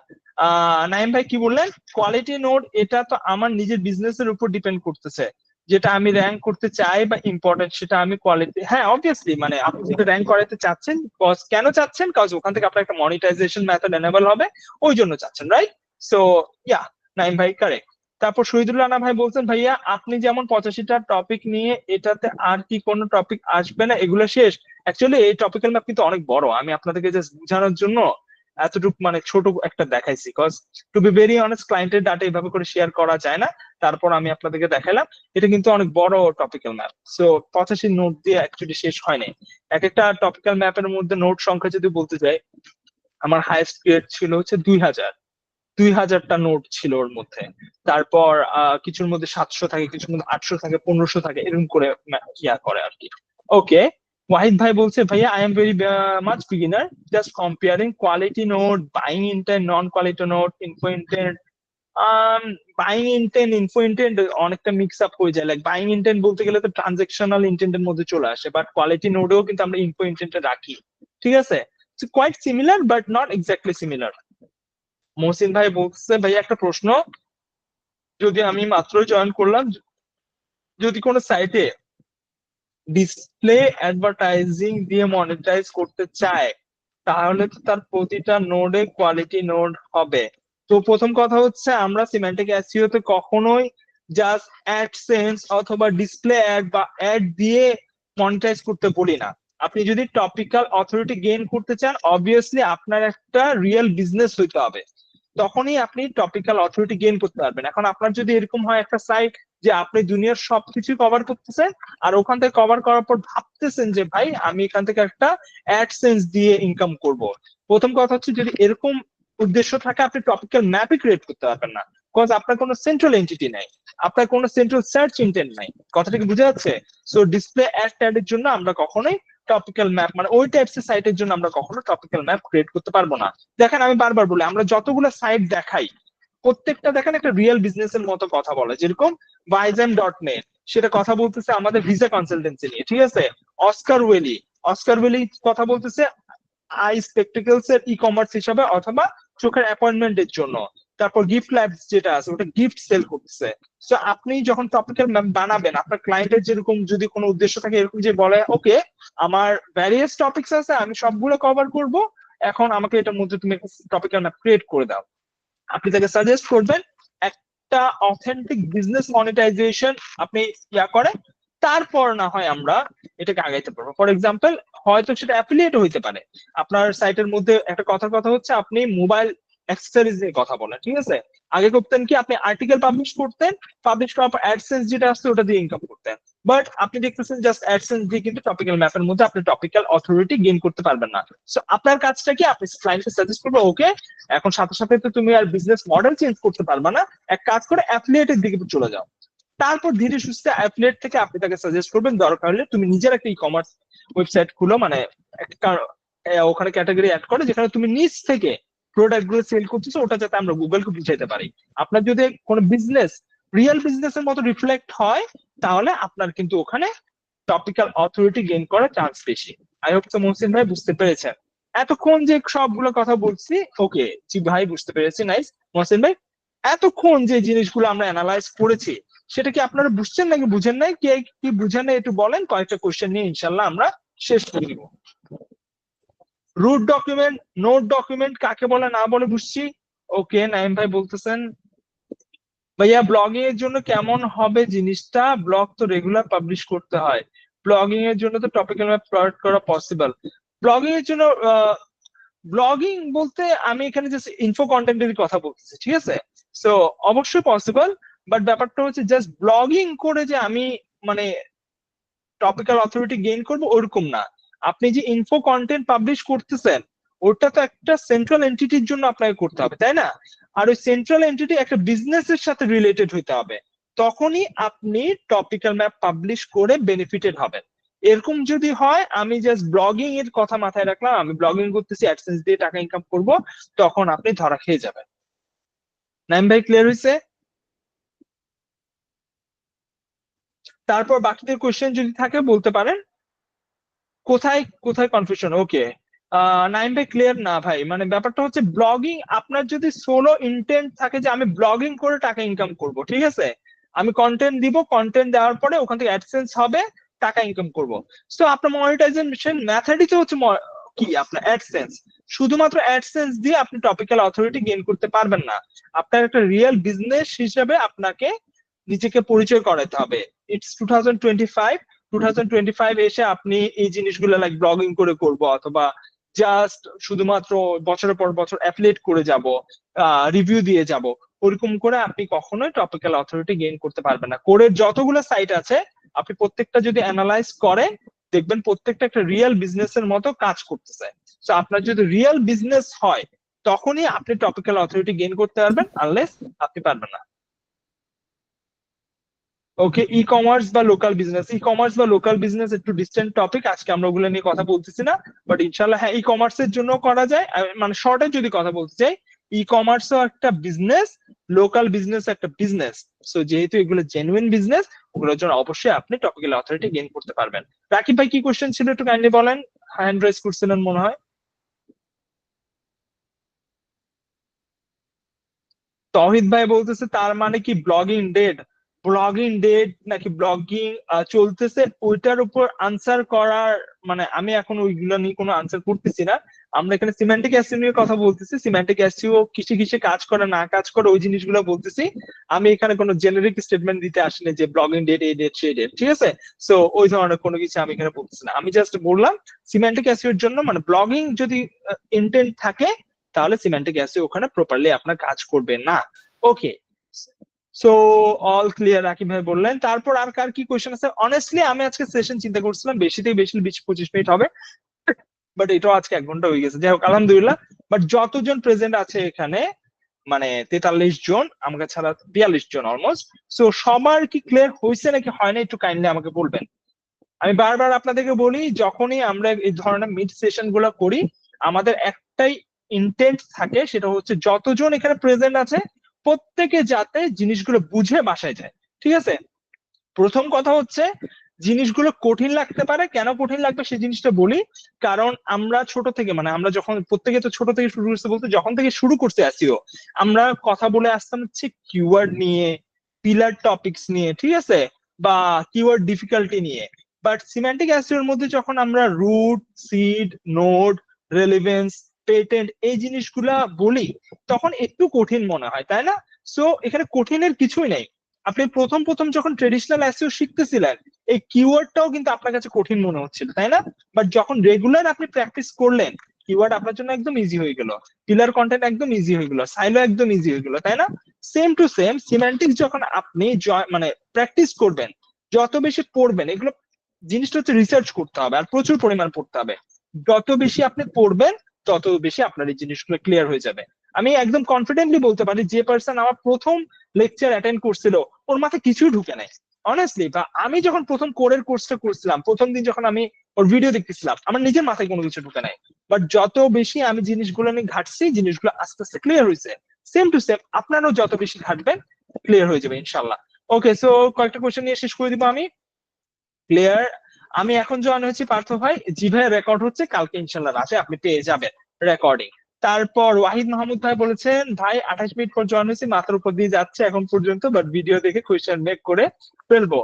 নাইম ভাই কি বললেন, কোয়ালিটি নোট, এটা তো আমার নিজের বিজনেস এর উপর ডিপেন্ড করতেছে, যেটা আমি র্যাঙ্ক করতে চাই বা ইম্পর্টেন্ট সেটা আমি কোয়ালিটি, হ্যাঁ অবভিয়াসলি, মানে আপনি যেটা র্যাঙ্ক করাতে চাচ্ছেন, কেন চাচ্ছেন, কজ ওখান থেকে আপনার একটা মনিটাইজেশন মেথড এনেবল হবে, ওই জন্য চাচ্ছেন, রাইট। সো ইয়া, নাইম ভাই কারেক্ট। তারপর শহীদুল্লাহ রানা ভাই বলছেন, ভাইয়া আপনি যেমন 85টা টপিক নিয়ে, এটাতে আর কি কোনো টপিক আসবে না, এগুলো শেষ। অ্যাকচুয়ালি এই টপিক্যাল ম্যাপ কিন্তু অনেক বড়, আমি আপনাদেরকে জাস্ট বোঝানোর জন্য এতটুকু মানে ছোট একটা দেখাইছি, cause to be very honest ক্লায়েন্টের ডাটা এইভাবে করে শেয়ার করা যায় না, তারপর আমি আপনাদেরকে দেখাইলাম। এটা কিন্তু অনেক বড় টপিক্যাল ম্যাপ, সো 85 নোট দিয়ে অ্যাকচুয়ালি শেষ হয়নি। এক একটা টপিক্যাল ম্যাপের মধ্যে নোট সংখ্যা যদি বলতে যাই, আমার হাইয়েস্ট গ্রেড ছিল হচ্ছে 2000টা নোট ছিল ওর মধ্যে। তারপর কিছুর মধ্যে 700 থাকে, কিছুর মধ্যে 800 থাকে, 1500 থাকে, এরকম করে ইয়া করে আর কি। ওকে, ওয়াহিদ ভাই বলছে, ভাইয়া I am very much beginner, just comparing quality note, buying intent, non quality note, info intent. Buying intent, info intent অনেকটা মিক্স আপ হয়ে যায়, লাইক বাইং ইন্টেন্ট বলতে গেলে তো ট্রানজেকশনাল ইন্টেন্টের মধ্যে চলে আসে, বাট কোয়ালিটি নোটেও কিন্তু আমরা ইনফো ইন্টেন্টে রাখি, ঠিক আছে। Quite similar but not exactly similar. Mohsin ভাই বলছে, ভাই একটা প্রশ্ন, যদি আমি মাত্রই জয়েন করলাম, যদি কোনো সাইটে ডিসপ্লে অ্যাডভার্টাইজিং দিয়ে মনিটাইজ করতে চায়, তাহলে তো তার প্রতিটা নোডে কোয়ালিটি নোড হবে। তো প্রথম কথা হচ্ছে, আমরা সিম্যান্টিক এসইও তে কখনোই জাস্ট অ্যাডসেন্স অথবা ডিসপ্লে অ্যাড বা অ্যাড দিয়ে মনিটাইজ করতে বলি না। আপনি যদি টপিক্যাল অথরিটি গেইন করতে চান, অবভিয়াসলি আপনার একটা রিয়েল বিজনেস হইতে হবে, তখনই আপনি টপিক্যাল অথরিটি গেইন করতে পারবেন। এখন আপনার যদি এরকম হয় একটা সাইট যে আপনি দুনিয়ার সবকিছু কভার করতেছেন, আর ওখান থেকে কভার করার পর ভাবতেছেন যে ভাই আমি এখান থেকে একটা অ্যাডসেন্স দিয়ে ইনকাম করব, প্রথম কথা হচ্ছে যদি এরকম উদ্দেশ্য থাকে, আপনি টপিক্যাল ম্যাপই ক্রিয়েট করতে পারবেন না, বিকজ আপনার কোনো সেন্ট্রাল এন্টিটি নাই, আপনার কোনো সেন্ট্রাল সার্চ ইন্টেন্ট নাই। কথাটা কি বুঝা যাচ্ছে? সো ডিসপ্লে অ্যাড এর জন্য আমরা কখনোই টপিক্যাল ম্যাপ, মানে ওই টাইপস এর সাইটের জন্য আমরা কখনো টপিক্যাল ম্যাপ ক্রিয়েট করতে পারবো না। দেখেন আমি বারবার বলি, আমরা যতগুলো সাইট দেখাই প্রত্যেকটা দেখেন একটা রিয়েল বিজনেস এর মতো কথা বলে, যেরকম Wisem.net, সেটা কথা বলতেছে আমাদের ভিসা কনসালটেন্সি নিয়ে, ঠিক আছে। অস্কার ওয়েলি কথা বলতেছে আই স্পেকটেকলস এর ই কমার্স হিসাবে অথবা চোখের অ্যাপয়েন্টমেন্টের জন্য। তারপর গিফট ল্যাবস যেটা আছে, ওটা গিফট সেল করতেছে। তো আপনি যখন টপিক্যাল ম্যাপ বানাবেন, আপনার ক্লায়েন্টের যেরকম যদি কোনো উদ্দেশ্য থাকে, এরকম যে বলে ওকে আমার ভ্যারিয়াস টপিকস আছে, আমি সবগুলো কভার করব, এখন আমাকে এটার মধ্যে তুমি টপিক্যাল ম্যাপ ক্রিয়েট করে দাও, আপনি তাকে সাজেস্ট করবেন একটা অথেন্টিক বিজনেস মনিটাইজেশন আপনি ইয়া করে, তারপর না হয় আমরা এটাকে আগাইতে পারবো। ফর এক্সাম্পল, হয়তো সেটা অ্যাফিলিয়েট হইতে পারে। আপনার সাইটের মধ্যে একটা কথা হচ্ছে আপনি মোবাইল অ্যাক্সেসরিজ নিয়ে কথা বলেন, ঠিক আছে। আগে করতেন কি, আপনি আর্টিকেল পাবলিশ করতেন, পাবলিশ করার পর অ্যাডসেন্স যেটা আসছে ওটা দিয়ে ইনকাম করতেন, বাট আপনি দেখতেছেন জাস্ট অ্যাডসেন্স দিয়ে কিন্তু টপিক্যাল ম্যাপের মধ্যে আপনি টপিক্যাল অথরিটি গেইন করতে পারবেন না। সো আপনার কাজটা কি, আপনি ক্লায়েন্টকে সাজেস্ট করবে ওকে এখন সাথে সাথে তো তুমি আর বিজনেস মডেল চেঞ্জ করতে পারবে না, এক কাজ করে অ্যাফিলিয়েটের দিকে চলে যাও। তারপর ধীরে সুস্থে অ্যাফিলিয়েট থেকে আপনি তাকে সাজেস্ট করবেন দরকার হলে তুমি নিজের একটা ই কমার্স ওয়েবসাইট খুলো, মানে ওখানে ক্যাটাগরি অ্যাড করে যেখানে তুমি নিজ থেকে প্রোডাক্ট গুলো সেল করতেছো, ওটা যাতে আমরা গুগলকে বুঝাইতে পারি। আপনার যদি কোনো বিজনেস রিয়েল বিজনেসের মতো রিফ্লেক্ট হয়, তাহলে আপনার কিন্তু ওখানে টপিক্যাল অথরিটি গেইন করার চান্স বেশি। আই হোপ তো মহসিন ভাই বুঝতে পেরেছেন এতক্ষণ যে সবগুলো কথা বলছি। ওকে জি ভাই, বুঝতে পেরেছি, নাইস। মহসিন ভাই, এতক্ষণ যে জিনিসগুলো আমরা অ্যানালাইজ করেছি, সেটা কি আপনারা বুঝছেন নাকি বুঝেন নাই? কে কি বুঝেন নাই একটু বলেন, কয়েকটা কোশ্চেন নিয়ে ইনশাল্লাহ আমরা শেষ করে দিব। রুট ডকুমেন্ট, নোট ডকুমেন্ট কাকে বলে না বলে বুঝছি। ওকে, নাইম ভাই বলতেছেন, ভাইয়া ব্লগিং এর জন্য কেমন হবে জিনিসটা, ব্লগ তো রেগুলার পাবলিশ করতে হয়, ব্লগিং এর জন্য তো টপিক্যাল ম্যাপ প্রোভাইড করা পসিবল। ব্লগিং এর জন্য ব্লগিং বলতে আমি এখানে জাস্ট ইনফো কন্টেন্টের কথা বলতেছি, ঠিক আছে। সো অবশ্যই পসিবল, বাট ব্যাপারটা হচ্ছে জাস্ট ব্লগিং করে যে আমি মানে টপিক্যাল অথরিটি গেইন করবো ওরকম না। আপনি যে ইনফো কন্টেন্ট পাবলিশ করতেছেন ওটা তো একটা সেন্ট্রাল এন্টিটির জন্য আপনাকে করতে হবে, তাই না? আর ওই সেন্ট্রাল এন্টিটি একটা বিজনেসের সাথে রিলেটেড হইতে হবে, তখনই আপনি টপিক্যাল ম্যাপ পাবলিশ করে বেনিফিটেড হবেন। এরকম যদি হয় আমি জাস্ট ব্লগিং এর কথা মাথায় রাখলাম, আমি ব্লগিং করতেছি অ্যাডসেন্স দিয়ে টাকা ইনকাম করব, তখন আপনি ধরা খেয়ে যাবেন। নাইম ভাই ক্লিয়ার হয়েছে? তারপর বাকিদের কোশ্চেন যদি থাকে বলতে পারেন। কোথায় কোথায় কনফিউশন? ওকে, নাইম ভাই ক্লিয়ার না ভাই, মানে ব্যাপারটা হচ্ছে ব্লগিং আপনার যদি সোলো ইন্টেন্ট থাকে যে আমি ব্লগিং করে টাকা ইনকাম করব, ঠিক আছে, আমি কন্টেন্ট দিব, কন্টেন্ট দেওয়ার পরে ওখান থেকে অ্যাডসেন্স হবে, টাকা ইনকাম করব। সো আপনার মনিটাইজেশন মেথডই তো হচ্ছে কি আপনার অ্যাডসেন্স। শুধুমাত্র অ্যাডসেন্স দিয়ে আপনি টপিক্যাল অথরিটি গেইন করতে পারবেন না, আপনার একটা রিয়েল বিজনেস হিসেবে আপনাকে নিজেকে পরিচয় করাতে হবে। ইটস 2025 এসে আপনি এই জিনিসগুলো লাইক ব্লগিং করে করব অথবা জাস্ট শুধুমাত্র বছরের পর বছর অ্যাফিলিয়েট করে যাব, রিভিউ দিয়ে যাব, ওরকম করে আপনি কখনোই টপিক্যাল অথরিটি গেইন করতে পারবেন না। কোরের যতগুলো সাইট আছে আপনি প্রত্যেকটা যদি অ্যানালাইজ করেন দেখবেন প্রত্যেকটা একটা রিয়েল বিজনেসের মতো কাজ করতেছে। তো আপনার যদি রিয়েল বিজনেস হয় তখনই আপনি টপিক্যাল অথরিটি গেইন করতে পারবেন, আনলেস আপনি পারবেন না। ওকে, ই কমার্স বা লোকাল বিজনেস, ই কমার্স বা লোকাল বিজনেস একটু ডিস্টেন্ট টপিক, আজকে আমরা ওগুলো নিয়ে কথা বলতেছি না, বাট ইনশাল্লাহ হ্যাঁ ই কমার্সের জন্য করা যায়। মানে শর্টে যদি কথা বলতে চাই, ই কমার্সও একটা বিজনেস, লোকাল বিজনেস একটা বিজনেস। সো যেহেতু এগুলো জেনুইন বিজনেস, ওগুলোর জন্য অবশ্যই আপনি টপিক্যাল অথরিটি গেইন করতে পারবেন। রাকিব ভাই কি কোশ্চেন ছিল একটু কাইন্ডলি বলেন, হ্যান্ড রাইজ করছিলেন মনে হয়। তহিদ ভাই বলতেছে তার মানে কি ব্লগিং ডেড? ব্লগিং ডেড নাকি ব্লগিং চলতেছে ওইটার উপর আনসার করার, মানে আমি এখন ওইগুলো নিয়ে কোনো আনসার করতেছি না। আমরা এখানে সিম্যান্টিক অ্যাসিও নিয়ে কথা বলতেছি, সিম্যান্টিক অ্যাসিও কিসে কিসে কাজ করে না কাজ করে ওই জিনিসগুলো বলতেছি। আমি এখানে কোনো জেনারিক স্টেটমেন্ট দিতে আসিনি যে ব্লগিং ডেড এই ডেট সেই ডেট, ঠিক আছে? সো ওই ধরনের কোনো কিছু আমি এখানে বলতেছি না, আমি জাস্ট বললাম সিম্যান্টিক অ্যাসিওর জন্য মানে ব্লগিং যদি ইন্টেন্ট থাকে তাহলে সিম্যান্টিক অ্যাসিও ওখানে প্রপারলি আপনার কাজ করবে না। ওকে, সো অল ক্লিয়ার রাকিব ভাই বললেন। তারপর আর কার কি কোয়েশ্চেন আছে? অনেস্টলি আমি আজকে সেশন চিন্তা করছিলাম বেশি থেকে বেশি 20-25 মিনিট হবে, বাট এটাও আজকে 1 ঘন্টা হয়ে গেছে। যাই হোক আলহামদুলিল্লাহ, বাট যতজন প্রেজেন্ট আছে এখানে মানে 43 জন, আমাকে ছাড়া 42 জন অলমোস্ট। সো সবার কি ক্লিয়ার হয়েছে নাকি হয় না একটু কাইন্ডলি আমাকে বলবেন। আমি বারবার আপনাদেরকে বলি যখনই আমরা এই ধরনের মিড সেশন গুলো করি আমাদের একটাই ইন্টেন্ট থাকে, সেটা হচ্ছে যতজন এখানে প্রেজেন্ট আছে প্রত্যেকে যাতে জিনিসগুলো বুঝে বাসায় যায়, ঠিক আছে? প্রথম কথা হচ্ছে জিনিসগুলো কঠিন লাগতে পারে, কেন কঠিন লাগবে সেই জিনিসটা বলি। কারণ আমরা ছোট থেকে মানে আমরা যখন প্রত্যেকে তো ছোট থেকে শুরু করছে, বলতে যখন থেকে শুরু করছে এসইও আমরা কথা বলে আসতাম হচ্ছে কিওয়ার্ড নিয়ে, পিলার টপিকস নিয়ে, ঠিক আছে, বা কিওয়ার্ড ডিফিকাল্টি নিয়ে। বাট সিম্যান্টিক এসইওর মধ্যে যখন আমরা root, seed, node, relevance, patent এই জিনিসগুলা বলি তখন একটু কঠিন মনে হয়, তাই না? সো এখানে কঠিনের কিছুই নেই। আপনি প্রথম প্রথম যখন ট্রেডিশনাল এসইও শিখতেছিলেন এই কিওয়ার্ডটাও কিন্তু আপনার কাছে কঠিন মনে হচ্ছিল, তাই না? বাট যখন রেগুলার আপনি প্র্যাকটিস করলেন কিওয়ার্ড আপনার জন্য একদম ইজি হয়ে গেল, পিলার কন্টেন্ট একদম ইজি হয়ে গেল, সাইলো একদম ইজি হয়ে গেল, তাই না? সেম টু সেম সিম্যান্টিক্স যখন আপনি মানে প্র্যাকটিস করবেন, যত বেশি পড়বেন, এগুলো জিনিসটা হচ্ছে রিসার্চ করতে হবে আর প্রচুর পরিমাণ পড়তে হবে। যত বেশি আপনি পড়বেন তত বেশি আপনার এই জিনিসগুলো ক্লিয়ার হয়ে যাবে। আমি একদম কনফিডেন্টলি বলতে পারি যে পার্সন আমার প্রথম লেকচার অ্যাটেন্ড করছিল ওর মাথায় কিছুই ঢুকে নাই অনেস্টলি। বা আমি যখন প্রথম কোরের কোর্সটা করছিলাম প্রথম দিন যখন আমি ওর ভিডিও দেখতেছিলাম আমার নিজের মাথায় কোনো কিছু ঢুকে নাই, বাট যত বেশি আমি জিনিসগুলো নিয়ে ঘাটছি জিনিসগুলো আস্তে আস্তে ক্লিয়ার হয়েছে। সেম টু সেম আপনারাও যত বেশি ঘাটবেন ক্লিয়ার হয়ে যাবে ইনশাল্লাহ। ওকে, সো কয়েকটা কোয়েশ্চেন নিয়ে শেষ করে দিব আমি। ক্লিয়ার? আমি এখন জয়েন হয়েছি পার্থ ভাই, জি ভাই রেকর্ড হচ্ছে, কালকে ইনশাল্লাহ রাতে আপনি পেয়ে যাবেন রেকর্ডিং। তারপর ওয়াহিদ মাহমুদ ভাই বলেছেন ভাই 28 মিনিট পর জয়েন হয়েছি, মাথার উপর দিয়ে যাচ্ছে এখন পর্যন্ত, বাট ভিডিও দেখে কোয়েশ্চেন মেক করে ফেলবো।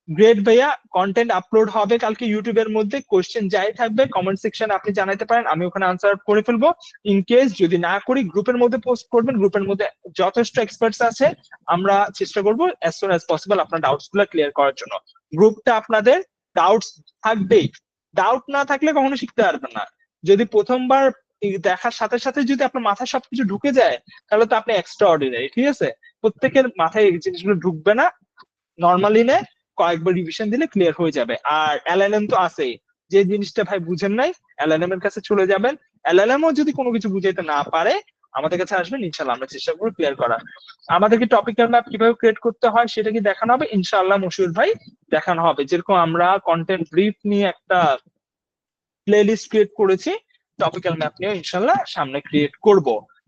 গ্রেট ভাইয়া, কন্টেন্ট আপলোড হবে কালকে ইউটিউবের মধ্যে, কোয়েশ্চেন যাই থাকবে কমেন্ট সেকশনে আপনি জানাতে পারেন, আমি ওখানে আনসার করে ফেলবো। ইন কেস যদি না করি গ্রুপের মধ্যে পোস্ট করবেন, গ্রুপের মধ্যে যথেষ্ট এক্সপার্টস আছে, আমরা চেষ্টা করবো অ্যাজ সুন অ্যাজ পসিবল আপনার ডাউটস গুলো ক্লিয়ার করার জন্য। গ্রুপটা আপনাদের ডাউটস থাকবেই, ডাউট না থাকলে কখনো শিখতে পারবেন না। যদি প্রথমবার দেখার সাথে সাথে যদি আপনার মাথায় সবকিছু ঢুকে যায় তাহলে তো আপনি এক্সট্রা অর্ডিনারি, ঠিক আছে? প্রত্যেকের মাথায় এই জিনিসগুলো ঢুকবে না, নর্মালি নে কয়েকবার রিভিশন দিলে ক্লিয়ার হয়ে যাবে। আর এলএলএম তো আছেই, যে জিনিসটা ভাই বুঝেন নাই এলএলএম এর কাছে চলে যাবেন। এলএলএম ও যদি কোনো কিছু বুঝাইতে না পারে আমাদের কাছে আসবেন, ইনশাল্লাহ আমরা চেষ্টা করবো ক্লিয়ার করার। আমাদেরকে টপিক্যাল ম্যাপ কিভাবে ক্রিয়েট করতে হয় সেটা কি দেখানো হবে ইনশাআল্লাহ মশিউর ভাই, দেখানো হবে। যেরকম আমরা কন্টেন্ট ব্রিফ নিয়ে একটা প্লেলিস্ট ক্রিয়েট করেছি, টপিক্যাল ম্যাপ নিয়ে ইনশাআল্লাহ সামনে ক্রিয়েট করব।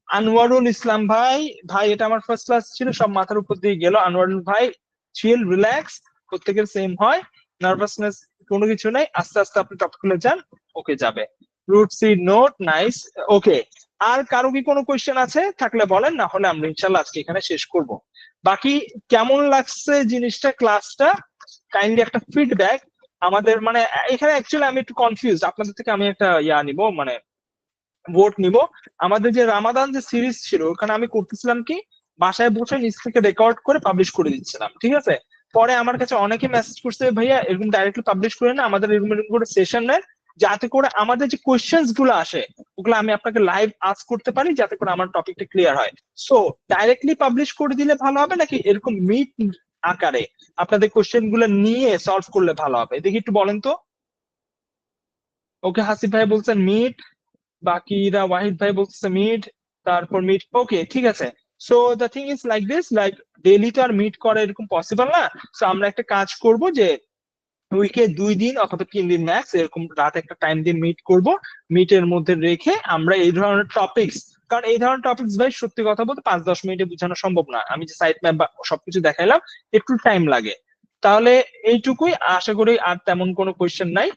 আনোয়ারুল ইসলাম ভাই, ভাই এটা আমার ফার্স্ট ক্লাস ছিল, সব মাথার উপর দিয়ে গেল। আনোয়ারুল ভাই চিল রিল্যাক্স, প্রত্যেকের সেম হয়, নার্ভাসনেস কোনো কিছু নাই, আস্তে আস্তে আপনি টপিক যান, ওকে যাবে। রুট সি নোট নাইস, ওকে। আর কারো কি কোনো কোয়েশ্চেন আছে থাকলে বলেন, না হলে আমরা ইনশাআল্লাহ আজকে এখানে শেষ করব। বাকি কেমন লাগছে জিনিসটা, ক্লাসটা, কাইন্ডলি একটা ফিডব্যাক আমাদের, মানে এখানে অ্যাকচুয়ালি আমি একটু কনফিউজ, আপনাদের থেকে আমি একটা নিব, মানে ভোট নিব। আমাদের যে রামাদান যে সিরিজ ছিল ওখানে আমি করতেছিলাম কি, বাসায় বসে নিজ থেকে রেকর্ড করে পাবলিশ করে দিচ্ছিলাম, ঠিক আছে। পরে আমার কাছে অনেকে মেসেজ করছে, ভাইয়া এরকম ডাইরেক্টলি পাবলিশ করে না, আমাদের এরকম এরকম করে সেশন নেন, যাতে করে আমাদের যে কোয়েশ্চেন্স গুলো আসে ওগুলো আমি আপনাকে লাইভ আস্ক করতে পারি, যাতে করে আমার টপিকটা ক্লিয়ার হয়। সো ডাইরেক্টলি পাবলিশ করে দিলে ভালো হবে, নাকি এরকম মিট আকারে আপনাদের কোয়েশ্চেন গুলো নিয়ে সলভ করলে ভালো হবে, দেখি একটু বলেন তো। ওকে, হাসিফ ভাই বলছেন মিট, বাকিরা ওয়াহিদ ভাই বলতেছে মিট, তারপর মিট, ওকে ঠিক আছে। So the thing is like this, like daily তো আর মিট করা এরকম পসিবল না। সো আমরা একটা কাজ করব যে উইকে 2 দিন অথবা 3 দিন ম্যাক্স এরকম রাত একটা টাইম দিয়ে মিট করব, মিটের মধ্যে রেখে আমরা এই ধরনের টপিকস, কারণ এই ধরনের টপিকস ভাই সত্যি কথা বলতে 5-10 মিনিটে বোঝানো সম্ভব না। আমি যে সাইট ম্যাপ বা সবকিছু দেখাইলাম, একটু টাইম লাগে। তাহলে এইটুকুই, আশা করি আর তেমন কোনো কোয়েশ্চেন নাই।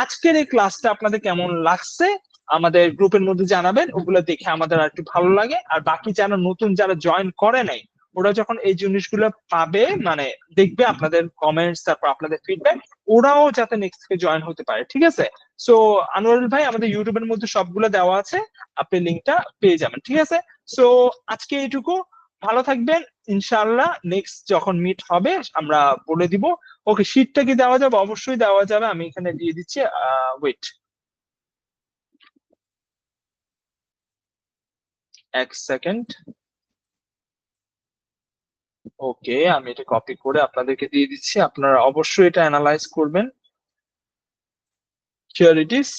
আজকের এই ক্লাসটা আপনাদের কেমন লাগছে আমাদের গ্রুপের মধ্যে জানাবেন, ওগুলো দেখে আমাদের আর একটু ভালো লাগে। আর বাকি যারা নতুন, যারা জয়েন করে নাই, ওরা যখন এই জিনিসগুলো পাবে, মানে দেখবে আপনাদের কমেন্টস, তারপর আপনাদের ফিডব্যাক, ওরাও যাতে নেক্সট থেকে জয়েন হতে পারে, ঠিক আছে। সো আনোয়ারুল ভাই, আমাদের ইউটিউবের মধ্যে সবগুলো দেওয়া আছে, আপনি লিঙ্কটা পেয়ে যাবেন, ঠিক আছে। সো আজকে এইটুকু, ভালো থাকবেন, ইনশাআল্লাহ নেক্সট যখন মিট হবে আমরা বলে দিব। ওকে, শীটটা কি দেওয়া যাবে? অবশ্যই দেওয়া যাবে, আমি এখানে দিয়ে দিচ্ছি, ওয়েট 1 সেকেন্ড। ওকে, আমি এটা কপি করে আপনাদেরকে দিয়ে দিচ্ছি, আপনারা অবশ্যই এটা অ্যানালাইজ করবেন। হিয়ার ইট ইজ,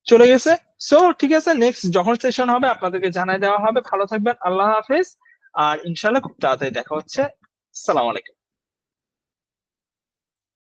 চলে গেছে। সো ঠিক আছে, নেক্সট যখন সেশন হবে আপনাদেরকে জানাই দেওয়া হবে। ভালো থাকবেন, আল্লাহ হাফেজ, আর ইনশাআল্লাহ খুব তাড়াতাড়ি দেখা হচ্ছে। আসসালামু আলাইকুম।